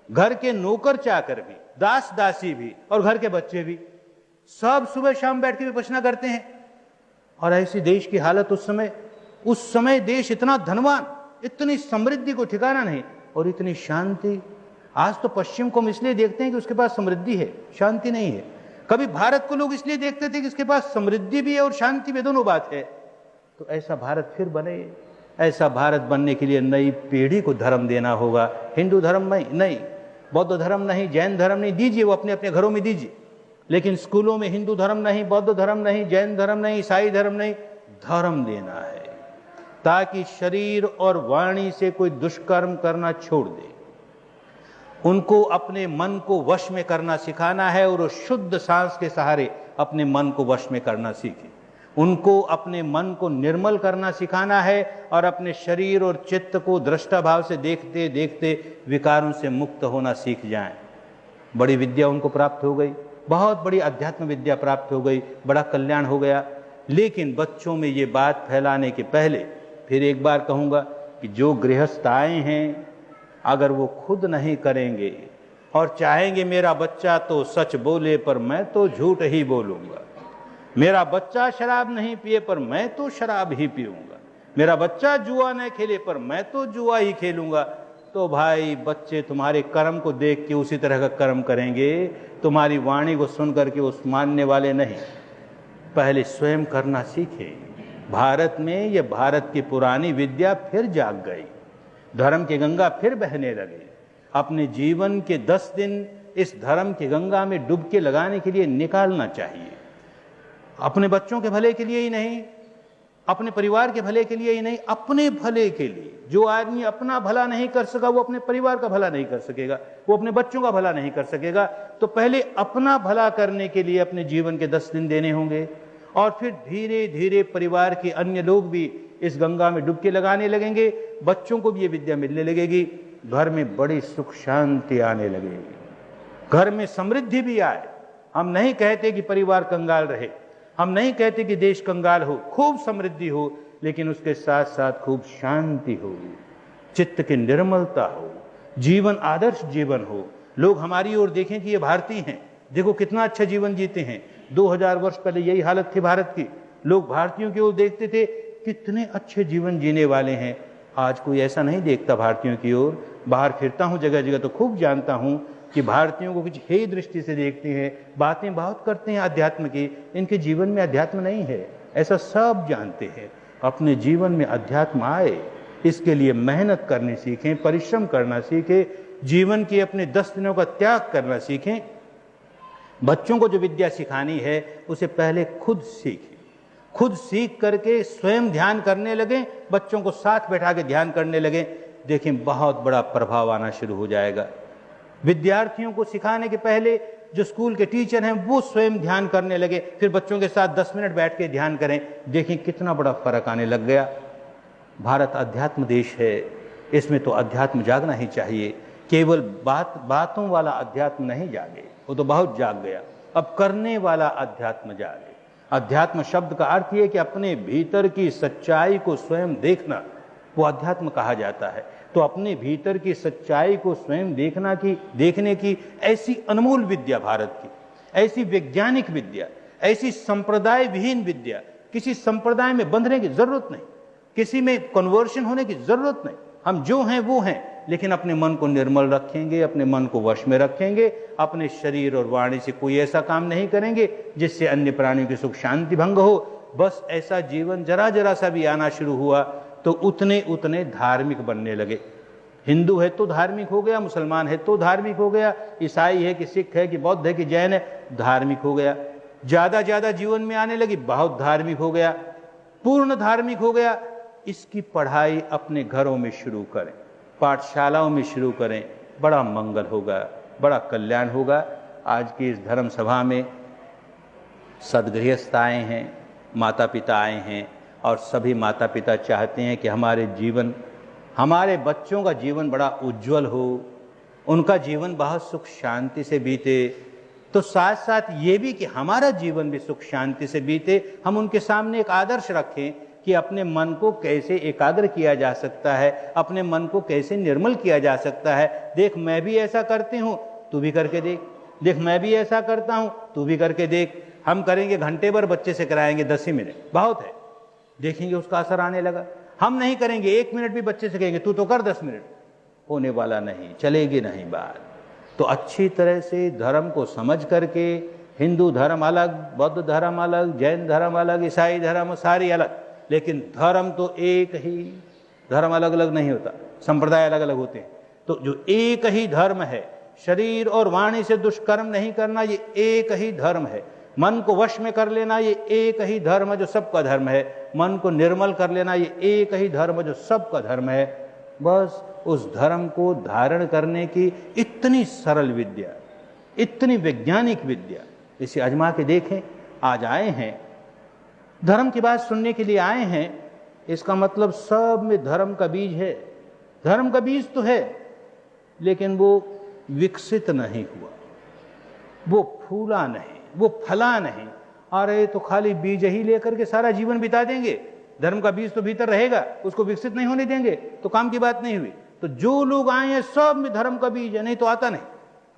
घर के नौकर चाकर भी, दास दासी भी और घर के बच्चे भी सब सुबह शाम बैठ के विपश्यना करते हैं। और ऐसी देश की हालत उस समय देश इतना धनवान, इतनी समृद्धि को ठिकाना नहीं और इतनी शांति। आज तो पश्चिम को हम इसलिए देखते हैं कि उसके पास समृद्धि है, शांति नहीं है। कभी भारत को लोग इसलिए देखते थे कि इसके पास समृद्धि भी है और शांति भी, दोनों बात है। तो ऐसा भारत फिर बने। ऐसा भारत बनने के लिए नई पीढ़ी को धर्म देना होगा। हिंदू धर्म नहीं, बौद्ध धर्म नहीं, जैन धर्म नहीं, दीजिए वो अपने अपने घरों में दीजिए, लेकिन स्कूलों में हिंदू धर्म नहीं, बौद्ध धर्म नहीं, जैन धर्म नहीं, ईसाई धर्म नहीं, धर्म देना है ताकि शरीर और वाणी से कोई दुष्कर्म करना छोड़ दे। उनको अपने मन को वश में करना सिखाना है और शुद्ध सांस के सहारे अपने मन को वश में करना सीखे। उनको अपने मन को निर्मल करना सिखाना है और अपने शरीर और चित्त को दृष्टा भाव से देखते देखते विकारों से मुक्त होना सीख जाएं। बड़ी विद्या उनको प्राप्त हो गई, बहुत बड़ी अध्यात्म विद्या प्राप्त हो गई, बड़ा कल्याण हो गया। लेकिन बच्चों में ये बात फैलाने के पहले फिर एक बार कहूँगा कि जो गृहस्थ आए हैं अगर वो खुद नहीं करेंगे और चाहेंगे मेरा बच्चा तो सच बोले पर मैं तो झूठ ही बोलूँगा, मेरा बच्चा शराब नहीं पिए पर मैं तो शराब ही पीऊँगा, मेरा बच्चा जुआ न खेले पर मैं तो जुआ ही खेलूँगा, तो भाई बच्चे तुम्हारे कर्म को देख के उसी तरह का कर्म करेंगे, तुम्हारी वाणी को सुन करके उस मानने वाले नहीं। पहले स्वयं करना सीखे। भारत में ये भारत की पुरानी विद्या फिर जाग गई, धर्म की गंगा फिर बहने लगी। अपने जीवन के 10 दिन इस धर्म की गंगा में डुबकी लगाने के लिए निकालना चाहिए। अपने बच्चों के भले के लिए ही नहीं, अपने परिवार के भले के लिए ही नहीं, अपने भले के लिए। जो आदमी अपना भला नहीं कर सका वो अपने परिवार का भला नहीं कर सकेगा, वो अपने बच्चों का भला नहीं कर सकेगा। तो पहले अपना भला करने के लिए अपने जीवन के 10 दिन देने होंगे और फिर धीरे धीरे परिवार के अन्य लोग भी इस गंगा में डुबकी लगाने लगेंगे, बच्चों को भी ये विद्या मिलने लगेगी, घर में बड़ी सुख शांति आने लगेगी, घर में समृद्धि भी आए। हम नहीं कहते कि परिवार कंगाल रहे, हम नहीं कहते कि देश कंगाल हो, खूब समृद्धि हो, लेकिन उसके साथ साथ खूब शांति हो, चित्त की निर्मलता हो, जीवन आदर्श जीवन हो। लोग हमारी ओर देखें कि ये भारतीय हैं, देखो कितना अच्छा जीवन जीते हैं। 2000 वर्ष पहले यही हालत थी भारत की, लोग भारतीयों की ओर देखते थे कितने अच्छे जीवन जीने वाले हैं। आज कोई ऐसा नहीं देखता भारतीयों की ओर। बाहर फिरता हूँ जगह जगह तो खूब जानता हूँ कि भारतीयों को कुछ हे दृष्टि से देखते हैं, बातें बहुत करते हैं अध्यात्म की, इनके जीवन में अध्यात्म नहीं है, ऐसा सब जानते हैं। अपने जीवन में अध्यात्म आए, इसके लिए मेहनत करनी सीखें, परिश्रम करना सीखें, जीवन के अपने 10 दिनों का त्याग करना सीखें। बच्चों को जो विद्या सिखानी है उसे पहले खुद सीखें, खुद सीख करके स्वयं ध्यान करने लगें, बच्चों को साथ बैठा के ध्यान करने लगें। देखें बहुत बड़ा प्रभाव आना शुरू हो जाएगा। विद्यार्थियों को सिखाने के पहले जो स्कूल के टीचर हैं वो स्वयं ध्यान करने लगे, फिर बच्चों के साथ 10 मिनट बैठ के ध्यान करें, देखें कितना बड़ा फर्क आने लग गया। भारत अध्यात्म देश है, इसमें तो अध्यात्म जागना ही चाहिए। केवल बातों वाला अध्यात्म नहीं जागे, वो तो बहुत जाग गया। अब करने वाला अध्यात्म जागे। अध्यात्म शब्द का अर्थ ये कि अपने भीतर की सच्चाई को स्वयं देखना, वो अध्यात्म कहा जाता है। तो अपने भीतर की सच्चाई को स्वयं देखने की ऐसी अनमोल विद्या भारत की, ऐसी वैज्ञानिक विद्या, ऐसी संप्रदाय विहीन विद्या, किसी संप्रदाय में बंधने की जरूरत नहीं, किसी में कन्वर्शन होने की जरूरत नहीं। हम जो हैं वो हैं, लेकिन अपने मन को निर्मल रखेंगे, अपने मन को वश में रखेंगे, अपने शरीर और वाणी से कोई ऐसा काम नहीं करेंगे जिससे अन्य प्राणियों की सुख शांति भंग हो। बस ऐसा जीवन जरा जरा सा भी आना शुरू हुआ तो उतने उतने धार्मिक बनने लगे। हिंदू है तो धार्मिक हो गया, मुसलमान है तो धार्मिक हो गया, ईसाई है कि सिख है कि बौद्ध है कि जैन है, धार्मिक हो गया। ज्यादा जीवन में आने लगी, बहुत धार्मिक हो गया, पूर्ण धार्मिक हो गया। इसकी पढ़ाई अपने घरों में शुरू करें, पाठशालाओं में शुरू करें, बड़ा मंगल होगा, बड़ा कल्याण होगा। आज की इस धर्म सभा में सदगृहस्थ आए हैं, माता पिता आए हैं, और सभी माता पिता चाहते हैं कि हमारे बच्चों का जीवन बड़ा उज्जवल हो, उनका जीवन बहुत सुख शांति से बीते, तो साथ साथ ये भी कि हमारा जीवन भी सुख शांति से बीते। हम उनके सामने एक आदर्श रखें कि अपने मन को कैसे एकाग्र किया जा सकता है, अपने मन को कैसे निर्मल किया जा सकता है। देख मैं भी ऐसा करती हूँ, तू भी करके देख। देख मैं भी ऐसा करता हूँ, तू भी करके देख। हम करेंगे घंटे भर, बच्चे से कराएंगे 10 ही मिनट, बहुत है। देखेंगे उसका असर आने लगा। हम नहीं करेंगे 1 मिनट भी, बच्चे से कहेंगे तू तो कर 10 मिनट, होने वाला नहीं, चलेगी नहीं बात। तो अच्छी तरह से धर्म को समझ करके, हिंदू धर्म अलग, बौद्ध धर्म अलग, जैन धर्म अलग, ईसाई धर्म सारी अलग, लेकिन धर्म तो एक ही। धर्म अलग अलग नहीं होता, संप्रदाय अलग अलग होते हैं। तो जो एक ही धर्म है, शरीर और वाणी से दुष्कर्म नहीं करना, ये एक ही धर्म है। मन को वश में कर लेना, ये एक ही धर्म है जो सबका धर्म है। मन को निर्मल कर लेना, ये एक ही धर्म है जो सबका धर्म है। बस उस धर्म को धारण करने की इतनी सरल विद्या, इतनी वैज्ञानिक विद्या, इसे आजमा के देखें। आज आए हैं, धर्म की बात सुनने के लिए आए हैं, इसका मतलब सब में धर्म का बीज है। धर्म का बीज तो है, लेकिन वो विकसित नहीं हुआ, वो फूला नहीं, वो फला नहीं। अरे तो खाली बीज ही लेकर के सारा जीवन बिता देंगे, धर्म का बीज तो भीतर रहेगा, उसको विकसित नहीं होने देंगे तो काम की बात नहीं हुई। तो जो लोग आए हैं सब में धर्म का बीज है, नहीं तो आता नहीं।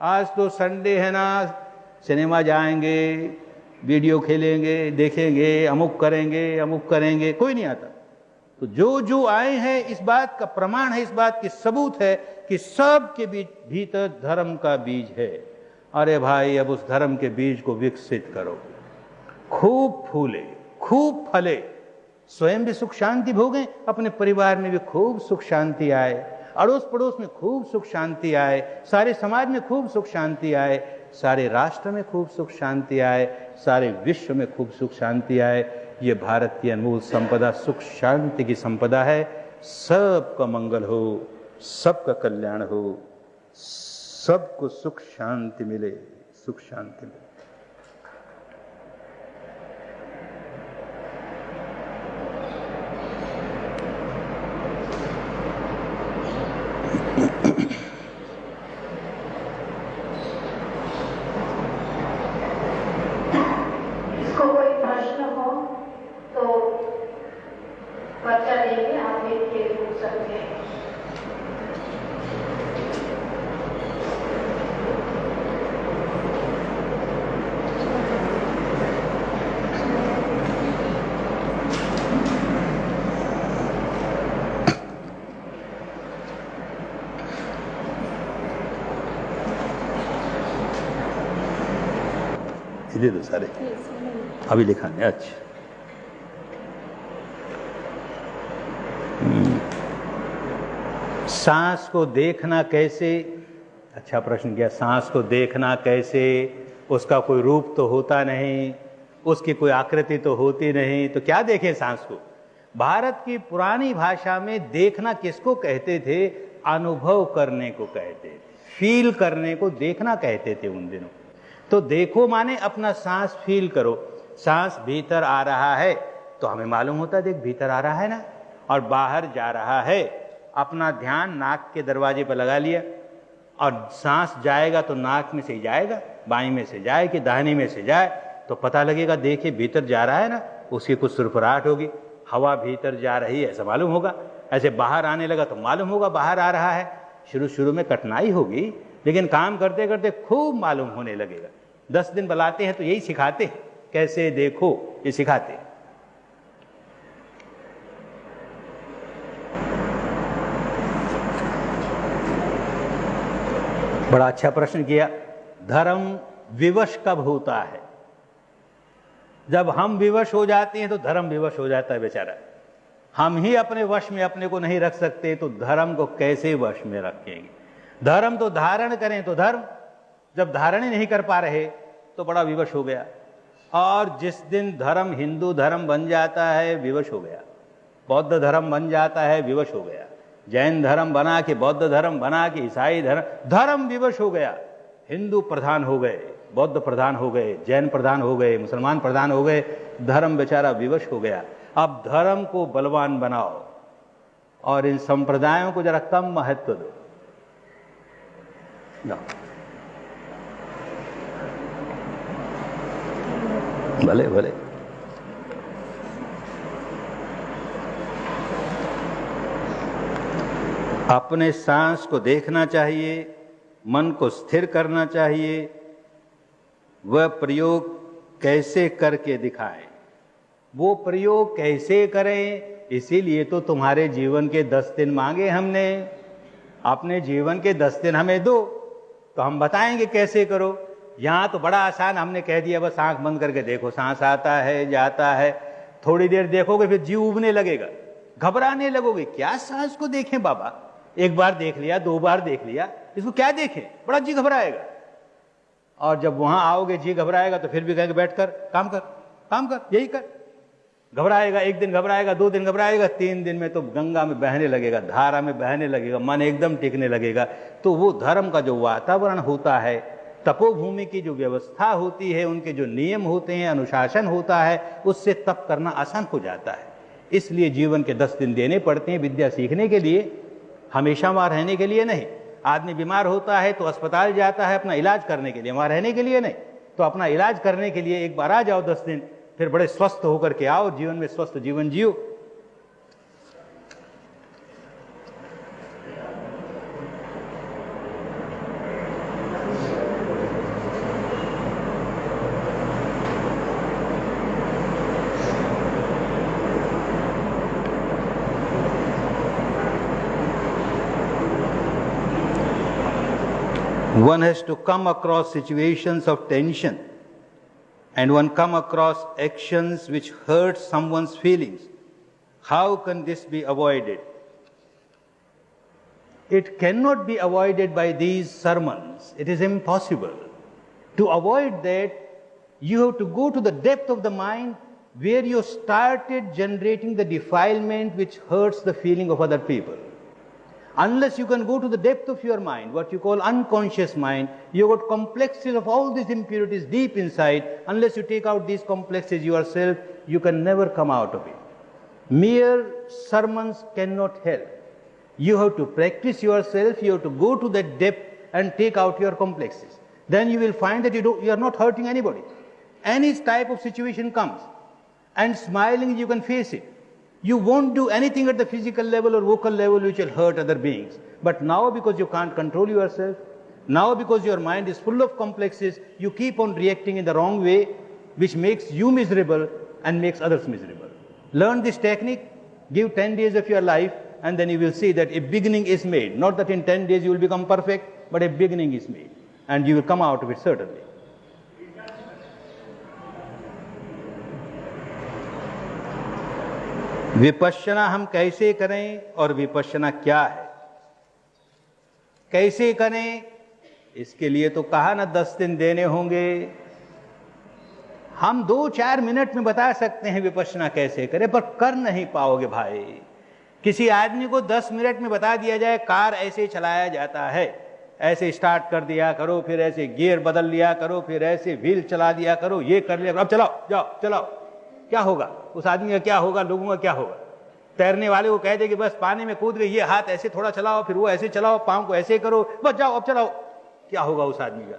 आज तो संडे है ना, सिनेमा जाएंगे, वीडियो खेलेंगे, देखेंगे, अमुक करेंगे, कोई नहीं आता। तो जो जो आए हैं, इस बात का प्रमाण है, इस बात की सबूत है कि सब के भीतर धर्म का बीज है। अरे भाई, अब उस धर्म के बीज को विकसित करो, खूब फूले, खूब फले, स्वयं भी सुख शांति भोगें, अपने परिवार में भी खूब सुख शांति आए, अड़ोस पड़ोस में खूब सुख शांति आए, सारे समाज में खूब सुख शांति आए, सारे राष्ट्र में खूब सुख शांति आए, सारे विश्व में खूब सुख शांति आए। ये भारत की अनमोल संपदा सुख शांति की संपदा है। सबका मंगल हो, सबका कल्याण हो, सबको सुख शांति मिले, सुख शांति मिले। दे दो सारे, अभी लिखा है। अच्छा, सांस को देखना कैसे? अच्छा प्रश्न किया। सांस को देखना कैसे? उसका कोई रूप तो होता नहीं, उसकी कोई आकृति तो होती नहीं, तो क्या देखें सांस को? भारत की पुरानी भाषा में देखना किसको कहते थे? अनुभव करने को कहते थे, फील करने को देखना कहते थे उन दिनों। तो देखो माने अपना सांस फील करो। सांस भीतर आ रहा है तो हमें मालूम होता है, देख भीतर आ रहा है ना, और बाहर जा रहा है। अपना ध्यान नाक के दरवाजे पर लगा लिया, और सांस जाएगा तो नाक में से जाएगा, बाईं में से जाए कि दाहिनी में से जाए तो पता लगेगा। देखिए भीतर जा रहा है ना, उसकी कुछ सुरफराहट होगी, हवा भीतर जा रही है ऐसा मालूम होगा। ऐसे बाहर आने लगा तो मालूम होगा बाहर आ रहा है। शुरू शुरू में कठिनाई होगी, लेकिन काम करते करते खूब मालूम होने लगेगा। 10 दिन बुलाते हैं तो यही सिखाते हैं, कैसे देखो, ये सिखाते हैं। बड़ा अच्छा प्रश्न किया। धर्म विवश कब होता है? जब हम विवश हो जाते हैं तो धर्म विवश हो जाता है बेचारा। हम ही अपने वश में अपने को नहीं रख सकते तो धर्म को कैसे वश में रखेंगे? धर्म तो धारण करें तो धर्म, जब धारण ही नहीं कर पा रहे तो बड़ा विवश हो गया। और जिस दिन धर्म हिंदू धर्म बन जाता है विवश हो गया, बौद्ध धर्म बन जाता है विवश हो गया, जैन धर्म बना के बौद्ध धर्म बना के ईसाई धर्म विवश हो गया। हिंदू प्रधान हो गए, बौद्ध प्रधान हो गए, जैन प्रधान हो गए, मुसलमान प्रधान हो गए, धर्म बेचारा विवश हो गया। अब धर्म को बलवान बनाओ और इन संप्रदायों को जरा कम महत्व दो। ना भले भले। अपने सांस को देखना चाहिए, मन को स्थिर करना चाहिए। वह प्रयोग कैसे करके दिखाएं, वो प्रयोग कैसे करें, इसीलिए तो तुम्हारे जीवन के 10 दिन मांगे हमने। अपने जीवन के 10 दिन हमें दो तो हम बताएंगे कैसे करो। यहां तो बड़ा आसान हमने कह दिया, बस आंख बंद करके देखो, सांस आता है जाता है। थोड़ी देर देखोगे फिर जीव उबने लगेगा, घबराने लगोगे। क्या सांस को देखें बाबा, एक बार देख लिया, 2 बार देख लिया, इसको क्या देखें, बड़ा जी घबराएगा। और जब वहां आओगे जी घबराएगा तो फिर भी कहेंगे बैठ कर काम कर, काम कर, यही कर। घबराएगा, 1 दिन घबराएगा, 2 दिन घबराएगा, 3 दिन में तो गंगा में बहने लगेगा, धारा में बहने लगेगा, मन एकदम टिकने लगेगा। तो वो धर्म का जो वातावरण होता है, तपोभूमि की जो व्यवस्था होती है, उनके जो नियम होते हैं, अनुशासन होता है, उससे तप करना आसान हो जाता है। इसलिए जीवन के 10 दिन देने पड़ते हैं विद्या सीखने के लिए, हमेशा वहां रहने के लिए नहीं। आदमी बीमार होता है तो अस्पताल जाता है अपना इलाज करने के लिए, वहां रहने के लिए नहीं। तो अपना इलाज करने के लिए एक बार आ जाओ 10 दिन, फिर बड़े स्वस्थ होकर के आओ, जीवन में स्वस्थ जीवन जियो। One has to come across situations of tension, and one come across actions which hurt someone's feelings. How can this be avoided? It cannot be avoided by these sermons. It is impossible. To avoid that, you have to go to the depth of the mind where you started generating the defilement which hurts the feeling of other people. Unless you can go to the depth of your mind, what you call unconscious mind, you've got complexes of all these impurities deep inside. Unless you take out these complexes yourself, you can never come out of it. Mere sermons cannot help. You have to practice yourself, you have to go to that depth and take out your complexes. Then you will find that you are not hurting anybody. Any type of situation comes, and smiling you can face it. You won't do anything at the physical level or vocal level which will hurt other beings. But now, because you can't control yourself, now because your mind is full of complexes, you keep on reacting in the wrong way, which makes you miserable and makes others miserable. Learn this technique, give 10 days of your life, and then you will see that a beginning is made. Not that in 10 days you will become perfect, but a beginning is made. And you will come out of it certainly. Vipassana हम कैसे करें और विपश्यना क्या है, कैसे करें, इसके लिए तो कहा ना 10 दिन देने होंगे। हम 2-4 मिनट में बता सकते हैं विपश्यना कैसे करें, पर कर नहीं पाओगे भाई। किसी आदमी को 10 मिनट में बता दिया जाए कार ऐसे चलाया जाता है, ऐसे स्टार्ट कर दिया करो, फिर ऐसे गियर बदल लिया करो, फिर ऐसे व्हील चला दिया करो, ये कर लिया करो, अब चलाओ, जाओ चलाओ, क्या होगा उस आदमी का, क्या होगा, लोगों का क्या होगा। तैरने वाले को कह दे कि बस पानी में कूद गए, ये हाथ ऐसे थोड़ा चलाओ, फिर वो ऐसे चलाओ, पांव को ऐसे करो, बस जाओ अब चलाओ, क्या होगा उस आदमी का।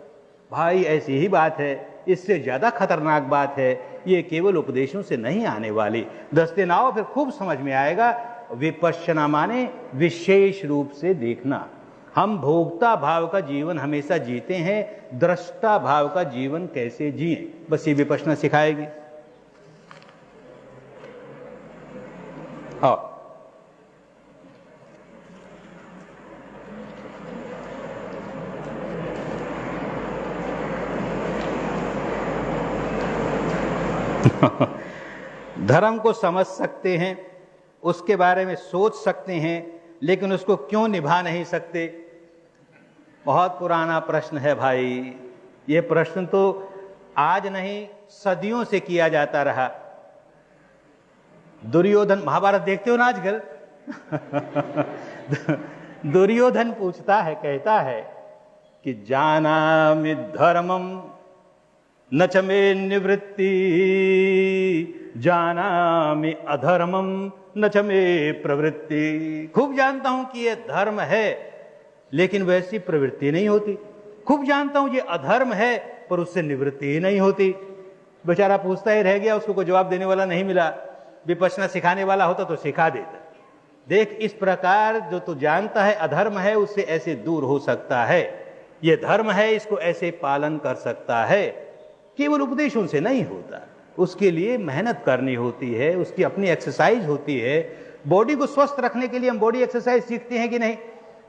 भाई ऐसी ही बात है, इससे ज्यादा खतरनाक बात है, ये केवल उपदेशों से नहीं आने वाली। 10 दिन आओ फिर खूब समझ में आएगा। विपश्यना माने विशेष रूप से देखना। हम भोक्ता भाव का जीवन हमेशा जीते हैं, दृष्टा भाव का जीवन कैसे जिए, बस ये विपश्यना सिखाएगी। हाँ, धर्म को समझ सकते हैं, उसके बारे में सोच सकते हैं, लेकिन उसको क्यों निभा नहीं सकते। बहुत पुराना प्रश्न है भाई, ये प्रश्न तो आज नहीं सदियों से किया जाता रहा। दुर्योधन, महाभारत देखते हो ना आजकल दुर्योधन पूछता है, कहता है कि जानामि धर्मम न च मे निवृत्ति, जानामि अधर्मम न च मे प्रवृत्ति। खूब जानता हूं कि यह धर्म है, लेकिन वैसी प्रवृत्ति नहीं होती। खूब जानता हूं ये अधर्म है, पर उससे निवृत्ति ही नहीं होती। बेचारा पूछता ही रह गया, उसको कोई जवाब देने वाला नहीं मिला। विपश्यना सिखाने वाला होता तो सिखा देता। देख, इस प्रकार जो तू जानता है अधर्म है, उससे ऐसे दूर हो सकता है। ये धर्म है, इसको ऐसे पालन कर सकता है। केवल उपदेशों से नहीं होता, उसके लिए मेहनत करनी होती है, उसकी अपनी एक्सरसाइज होती है। बॉडी को स्वस्थ रखने के लिए हम बॉडी एक्सरसाइज सीखते हैं कि नहीं?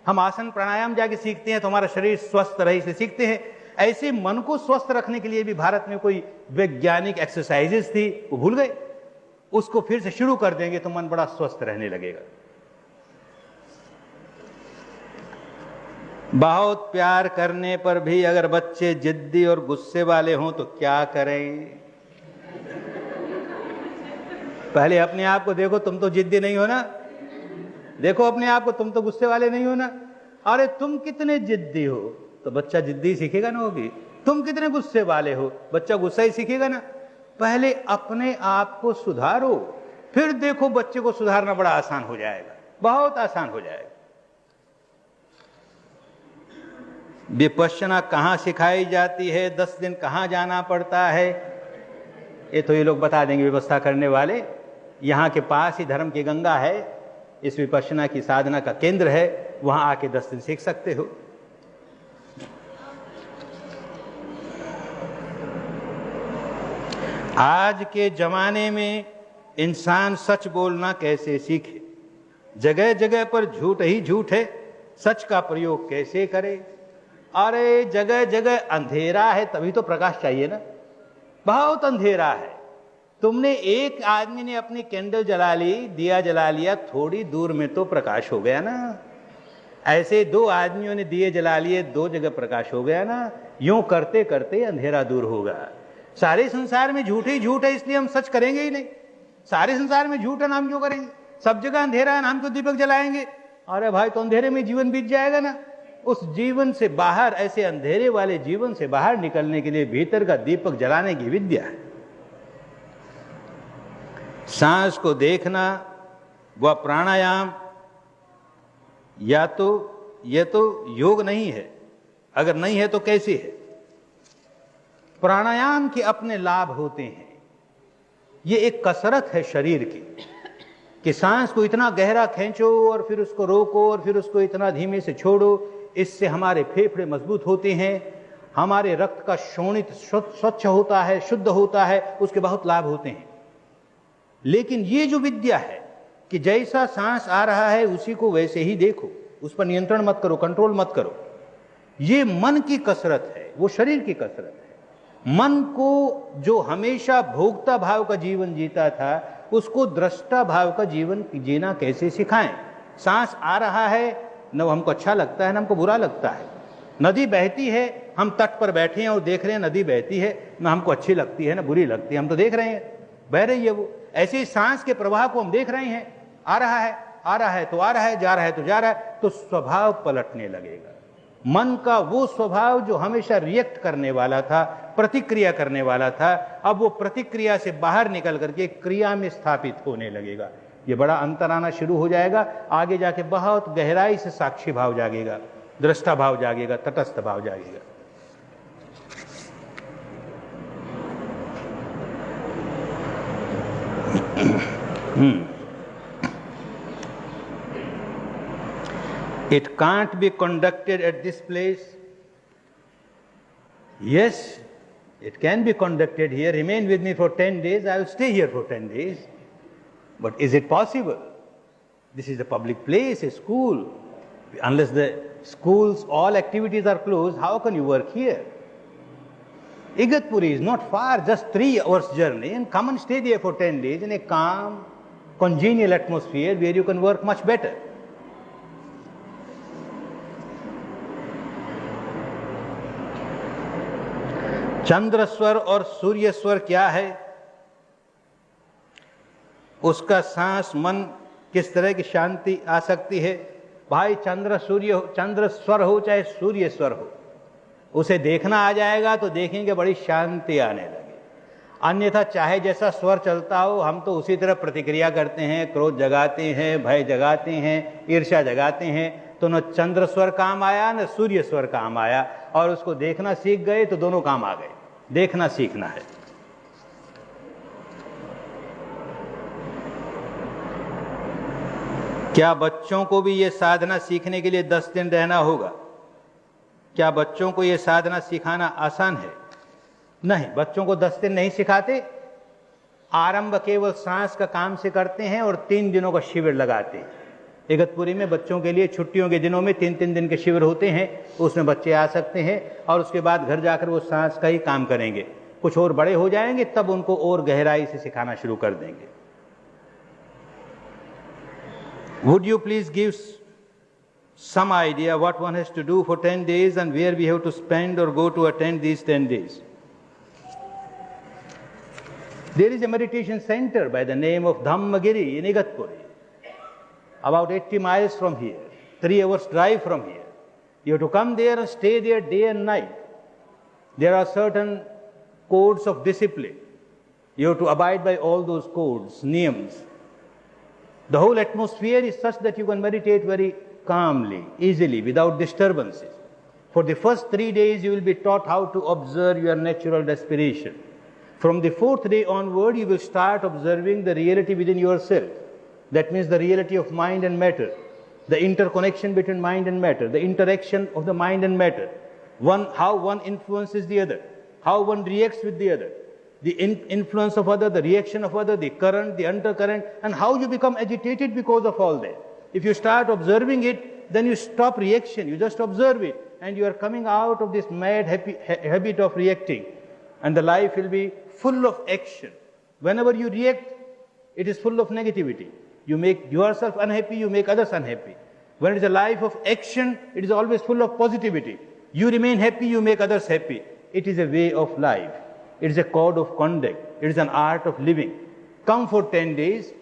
हम आसन प्राणायाम जाके सीखते हैं तो हमारा शरीर स्वस्थ रहे इसे सीखते हैं। ऐसे मन को स्वस्थ रखने के लिए भी भारत में कोई वैज्ञानिक एक्सरसाइजेस थी, वो भूल गए। उसको फिर से शुरू कर देंगे तो मन बड़ा स्वस्थ रहने लगेगा। बहुत प्यार करने पर भी अगर बच्चे जिद्दी और गुस्से वाले हों तो क्या करें? पहले अपने आप को देखो, तुम तो जिद्दी नहीं हो ना। देखो अपने आप को, तुम तो गुस्से वाले नहीं हो ना। अरे तुम कितने जिद्दी हो तो बच्चा जिद्दी सीखेगा ना होगी। तुम कितने गुस्से वाले हो, बच्चा गुस्सा ही सीखेगा ना। पहले अपने आप को सुधारो, फिर देखो बच्चे को सुधारना बड़ा आसान हो जाएगा, बहुत आसान हो जाएगा। विपश्यना कहाँ सिखाई जाती है, 10 दिन कहाँ जाना पड़ता है, ये तो ये लोग बता देंगे व्यवस्था करने वाले। यहाँ के पास ही धर्म की गंगा है, इस विपश्यना की साधना का केंद्र है, वहां आके 10 दिन सीख सकते हो। आज के जमाने में इंसान सच बोलना कैसे सीखे? जगह जगह पर झूठ ही झूठ है, सच का प्रयोग कैसे करे? अरे जगह जगह अंधेरा है, तभी तो प्रकाश चाहिए ना। बहुत अंधेरा है। तुमने एक आदमी ने अपनी कैंडल जला ली, दिया जला लिया, थोड़ी दूर में तो प्रकाश हो गया ना। ऐसे 2 आदमियों ने दिए जला लिए, 2 जगह प्रकाश हो गया ना। यूं करते करते अंधेरा दूर होगा। सारे संसार में झूठ ही झूठ है, इसलिए हम सच करेंगे ही नहीं। सारे संसार में झूठ है, नाम क्यों करेंगे? सब जगह अंधेरा है, नाम क्यों दीपक जलाएंगे? अरे भाई, तो अंधेरे में जीवन बीत जाएगा ना। उस जीवन से बाहर, ऐसे अंधेरे वाले जीवन से बाहर निकलने के लिए भीतर का दीपक जलाने की विद्या है। सांस को देखना, वह प्राणायाम या तो यह तो योग नहीं है। अगर नहीं है तो कैसे है? प्राणायाम के अपने लाभ होते हैं। ये एक कसरत है शरीर की कि सांस को इतना गहरा खींचो और फिर उसको रोको और फिर उसको इतना धीमे से छोड़ो। इससे हमारे फेफड़े मजबूत होते हैं, हमारे रक्त का शोणित स्वच्छ होता है, शुद्ध होता है, उसके बहुत लाभ होते हैं। लेकिन ये जो विद्या है कि जैसा सांस आ रहा है उसी को वैसे ही देखो, उस पर नियंत्रण मत करो, कंट्रोल मत करो, ये मन की कसरत है, वो शरीर की कसरत है। मन को जो हमेशा भोक्ता भाव का जीवन जीता था, उसको दृष्टा भाव का जीवन जीना कैसे सिखाएं? सांस आ रहा है, न हमको अच्छा लगता है न हमको बुरा लगता है। नदी बहती है, हम तट पर बैठे हैं और देख रहे हैं नदी बहती है, न हमको अच्छी लगती है न बुरी लगती है, हम तो देख रहे हैं, बह रही है वो। ऐसे ही सांस के प्रवाह को हम देख रहे हैं, आ रहा है तो आ रहा है, जा रहा है तो जा रहा है, तो स्वभाव पलटने लगेगा। मन का वो स्वभाव जो हमेशा रिएक्ट करने वाला था, प्रतिक्रिया करने वाला था, अब वो प्रतिक्रिया से बाहर निकल करके क्रिया में स्थापित होने लगेगा। ये बड़ा अंतर आना शुरू हो जाएगा। आगे जाके बहुत गहराई से साक्षी भाव जागेगा, दृष्टा भाव जागेगा, तटस्थ भाव जागेगा। It can't be conducted at this place. Yes, it can be conducted here. Remain with me for 10 days. I will stay here for 10 days. But is it possible? This is a public place, a school. Unless the schools, all activities are closed, how can you work here? Igatpuri is not far, just 3 hours journey, and come and stay there for 10 days in a calm, congenial atmosphere where you can work much better. चंद्र स्वर और सूर्य स्वर क्या है, उसका सांस मन किस तरह की शांति आ सकती है? भाई चंद्र स्वर हो चाहे सूर्य स्वर हो, उसे देखना आ जाएगा तो देखेंगे बड़ी शांति आने लगे। अन्यथा चाहे जैसा स्वर चलता हो, हम तो उसी तरह प्रतिक्रिया करते हैं, क्रोध जगाते हैं, भय जगाते हैं, ईर्ष्या जगाते हैं। तो न चंद्र स्वर काम आया न सूर्य स्वर काम आया, और उसको देखना सीख गए तो दोनों काम आ गए। देखना सीखना है। क्या बच्चों को भी ये साधना सीखने के लिए 10 दिन रहना होगा? क्या बच्चों को ये साधना सिखाना आसान है? नहीं, बच्चों को 10 दिन नहीं सिखाते। आरंभ केवल सांस का काम से करते हैं और 3 दिनों का शिविर लगाते हैं। इगतपुरी में बच्चों के लिए छुट्टियों के दिनों में 3-3 दिन के शिविर होते हैं, उसमें बच्चे आ सकते हैं और उसके बाद घर जाकर वो सांस का ही काम करेंगे। कुछ और बड़े हो जाएंगे तब उनको और गहराई से सिखाना शुरू कर देंगे। Would you please give some idea what one has to do for 10 days and where we have to spend or go to attend these 10 days? There is a meditation center by the name of Dhammagiri in Igatpuri, about 80 miles from here, 3 hours drive from here. You have to come there and stay there day and night. There are certain codes of discipline. You have to abide by all those codes, niyams. The whole atmosphere is such that you can meditate very calmly, easily, without disturbances. For the first 3 days, you will be taught how to observe your natural respiration. From the 4th day onward, you will start observing the reality within yourself. That means the reality of mind and matter, the interconnection between mind and matter, the interaction of the mind and matter, how one influences the other, how one reacts with the other, the influence of other, the reaction of other, the current, the undercurrent, and how you become agitated because of all that. If you start observing it, then you stop reaction, you just observe it, and you are coming out of this mad habit of reacting, and the life will be full of action. Whenever you react, it is full of negativity. You make yourself unhappy, you make others unhappy. When it is a life of action, it is always full of positivity. You remain happy, you make others happy. It is a way of life. It is a code of conduct. It is an art of living. Come for 10 days,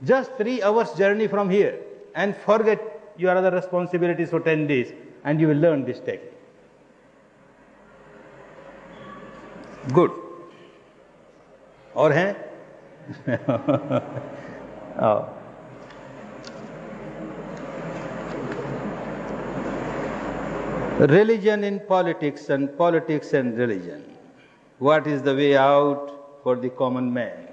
just 3 hours journey from here, and forget your other responsibilities for 10 days, and you will learn this technique. Good. और हैं? Religion in politics and politics and religion. What is the way out for the common man?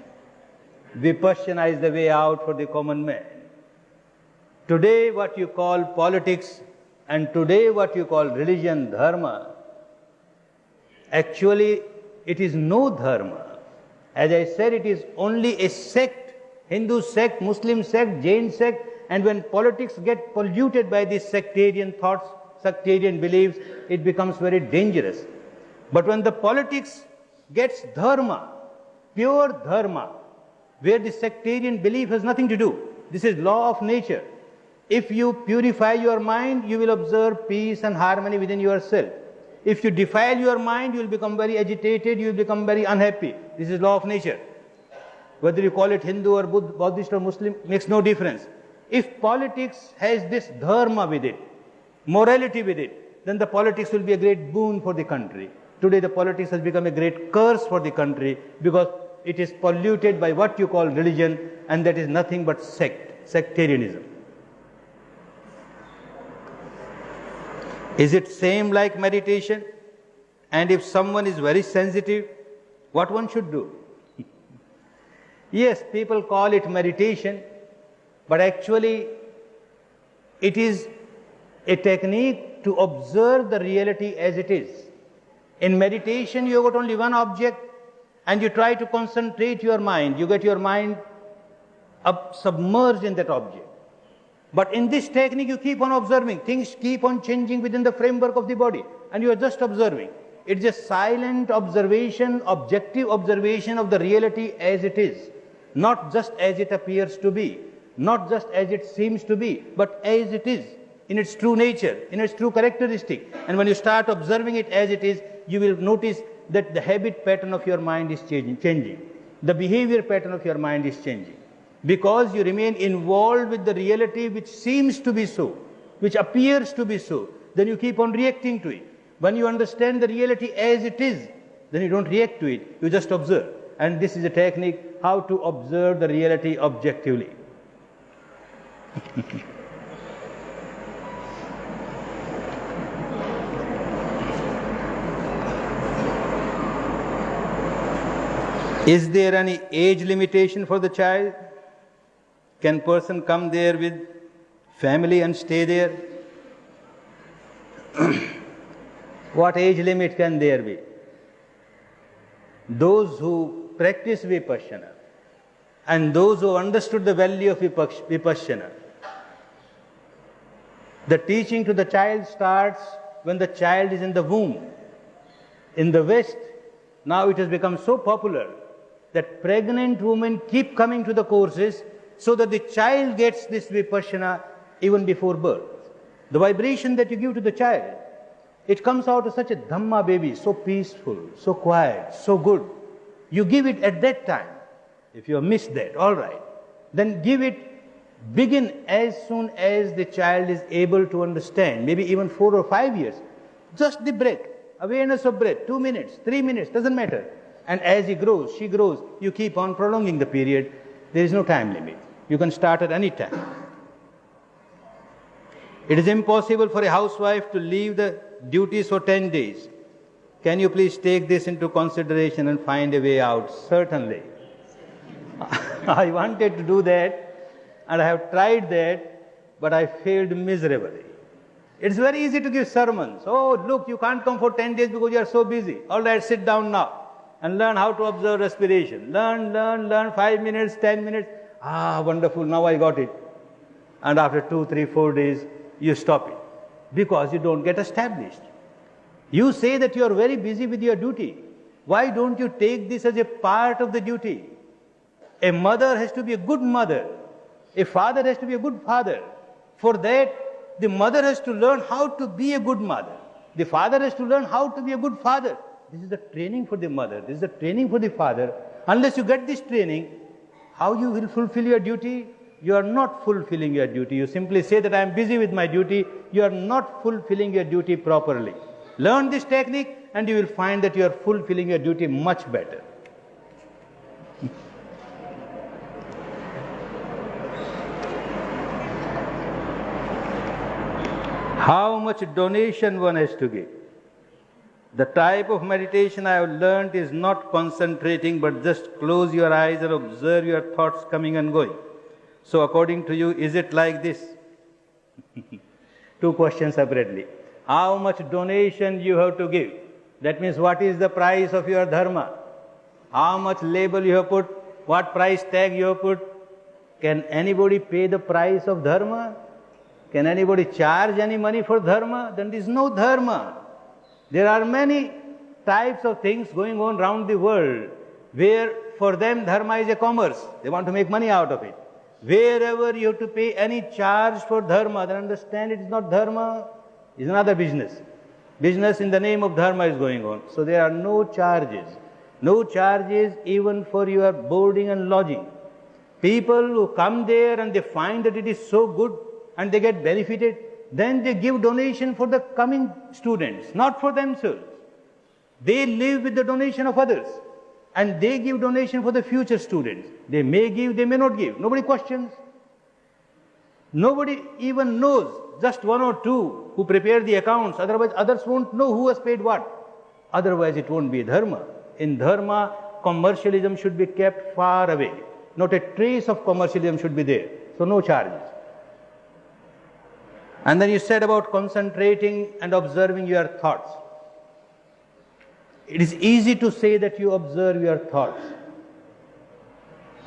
Vipassana is the way out for the common man. Today what you call politics and today what you call religion, dharma, actually it is no dharma. As I said, it is only a sect, Hindu sect, Muslim sect, Jain sect, and when politics get polluted by these sectarian thoughts, sectarian beliefs, it becomes very dangerous. But when the politics gets dharma, pure dharma, where the sectarian belief has nothing to do, this is law of nature. If you purify your mind, you will observe peace and harmony within yourself. If you defile your mind, you will become very agitated, you will become very unhappy. This is law of nature. Whether you call it Hindu or Buddhist or Muslim, makes no difference. If politics has this dharma with it, morality with it, then the politics will be a great boon for the country. Today the politics has become a great curse for the country because it is polluted by what you call religion, and that is nothing but sectarianism. Is it same like meditation? And if someone is very sensitive, what one should do? Yes, people call it meditation, but actually it is a technique to observe the reality as it is. In meditation, you have got only one object and you try to concentrate your mind. You get your mind submerged in that object. But in this technique, you keep on observing. Things keep on changing within the framework of the body, and you are just observing. It's a silent observation, objective observation of the reality as it is. Not just as it appears to be, not just as it seems to be, but as it is, in its true nature, in its true characteristic. And when you start observing it as it is, you will notice that the habit pattern of your mind is changing. The behavior pattern of your mind is changing. Because you remain involved with the reality which seems to be so, which appears to be so, then you keep on reacting to it. When you understand the reality as it is, then you don't react to it, you just observe. And this is a technique how to observe the reality objectively. Is there any age limitation for the child? Can person come there with family and stay there? What age limit can there be? Those who practice Vipassana and those who understood the value of Vipassana, the teaching to the child starts when the child is in the womb. In the West, now it has become so popular that pregnant women keep coming to the courses so that the child gets this Vipassana even before birth. The vibration that you give to the child, it comes out as such a Dhamma baby, so peaceful, so quiet, so good. You give it at that time. If you have missed that, all right. Then give it, begin as soon as the child is able to understand, maybe even 4 or 5 years. Just the breath, awareness of breath, 2 minutes, 3 minutes, doesn't matter. And as he grows, she grows, you keep on prolonging the period. There is no time limit. You can start at any time. It is impossible for a housewife to leave the duties for 10 days. Can you please take this into consideration and find a way out? Certainly. I wanted to do that and I have tried that, but I failed miserably. It's very easy to give sermons. Oh, look, you can't come for 10 days because you are so busy. All right, sit down now and learn how to observe respiration. Learn 5 minutes, 10 minutes. Ah, wonderful, now I got it. And after 2, 3, 4 days, you stop it because you don't get established. You say that you are very busy with your duty. Why don't you take this as a part of the duty? A mother has to be a good mother. A father has to be a good father. For that, the mother has to learn how to be a good mother. The father has to learn how to be a good father. This is the training for the mother. This is the training for the father. Unless you get this training, how you will fulfill your duty? You are not fulfilling your duty. You simply say that I am busy with my duty. You are not fulfilling your duty properly. Learn this technique and you will find that you are fulfilling your duty much better. How much donation one has to give? The type of meditation I have learned is not concentrating, but just close your eyes and observe your thoughts coming and going. So according to you, is it like this? 2 questions separately. How much donation you have to give? That means what is the price of your dharma? How much label you have put? What price tag you have put? Can anybody pay the price of dharma? Can anybody charge any money for dharma? Then there is no dharma. There are many types of things going on around the world where for them dharma is a commerce. They want to make money out of it. Wherever you have to pay any charge for dharma, then understand it is not dharma, it is another business. Business in the name of dharma is going on. So there are no charges. No charges even for your boarding and lodging. People who come there and they find that it is so good and they get benefited, then they give donation for the coming students, not for themselves. They live with the donation of others. And they give donation for the future students. They may give, they may not give. Nobody questions. Nobody even knows. Just 1 or 2 who prepare the accounts. Otherwise, others won't know who has paid what. Otherwise, it won't be dharma. In dharma, commercialism should be kept far away. Not a trace of commercialism should be there. So, no charges. And then you said about concentrating and observing your thoughts. It is easy to say that you observe your thoughts.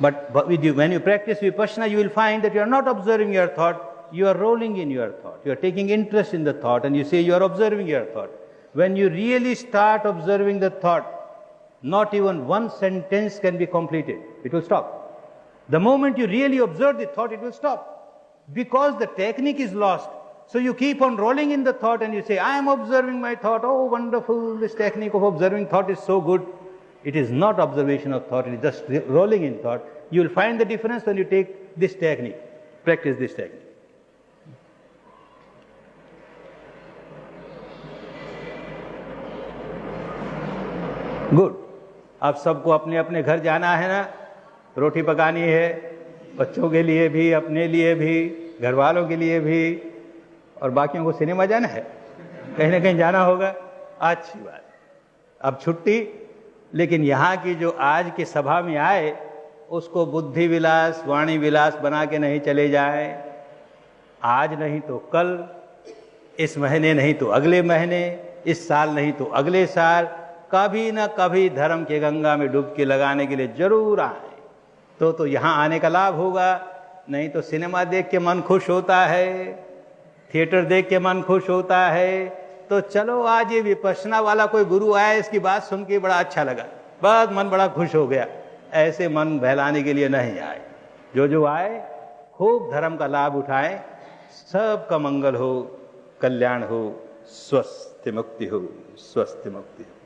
But with you, when you practice Vipassana, you will find that you are not observing your thought, you are rolling in your thought. You are taking interest in the thought and you say you are observing your thought. When you really start observing the thought, not even one sentence can be completed. It will stop. The moment you really observe the thought, it will stop. Because the technique is lost. So you keep on rolling in the thought and you say, I am observing my thought. Oh, wonderful, this technique of observing thought is so good. It is not observation of thought, it is just rolling in thought. You will find the difference when you take this technique, practice this technique. Good. अब सबको अपने अपने घर जाना है ना, रोटी पकानी है, बच्चों के लिए भी, अपने लिए भी, घर वालों के लिए भी, और बाकियों को सिनेमा जाना है, कहीं ना कहीं जाना होगा. अच्छी बात. अब छुट्टी लेकिन यहाँ की जो आज की सभा में आए उसको बुद्धि विलास वाणी विलास बना के नहीं चले जाए। आज नहीं तो कल, इस महीने नहीं तो अगले महीने, इस साल नहीं तो अगले साल, कभी ना कभी धर्म के गंगा में डुबकी लगाने के लिए जरूर आए तो यहाँ आने का लाभ होगा। नहीं तो सिनेमा देख के मन खुश होता है, थिएटर देख के मन खुश होता है, तो चलो आज ये विपश्यना वाला कोई गुरु आया, इसकी बात सुन के बड़ा अच्छा लगा, बस मन बड़ा खुश हो गया। ऐसे मन बहलाने के लिए नहीं आए। जो आए खूब धर्म का लाभ उठाए, सबका मंगल हो, कल्याण हो, स्वस्थ मुक्ति हो, स्वस्थ मुक्ति हो।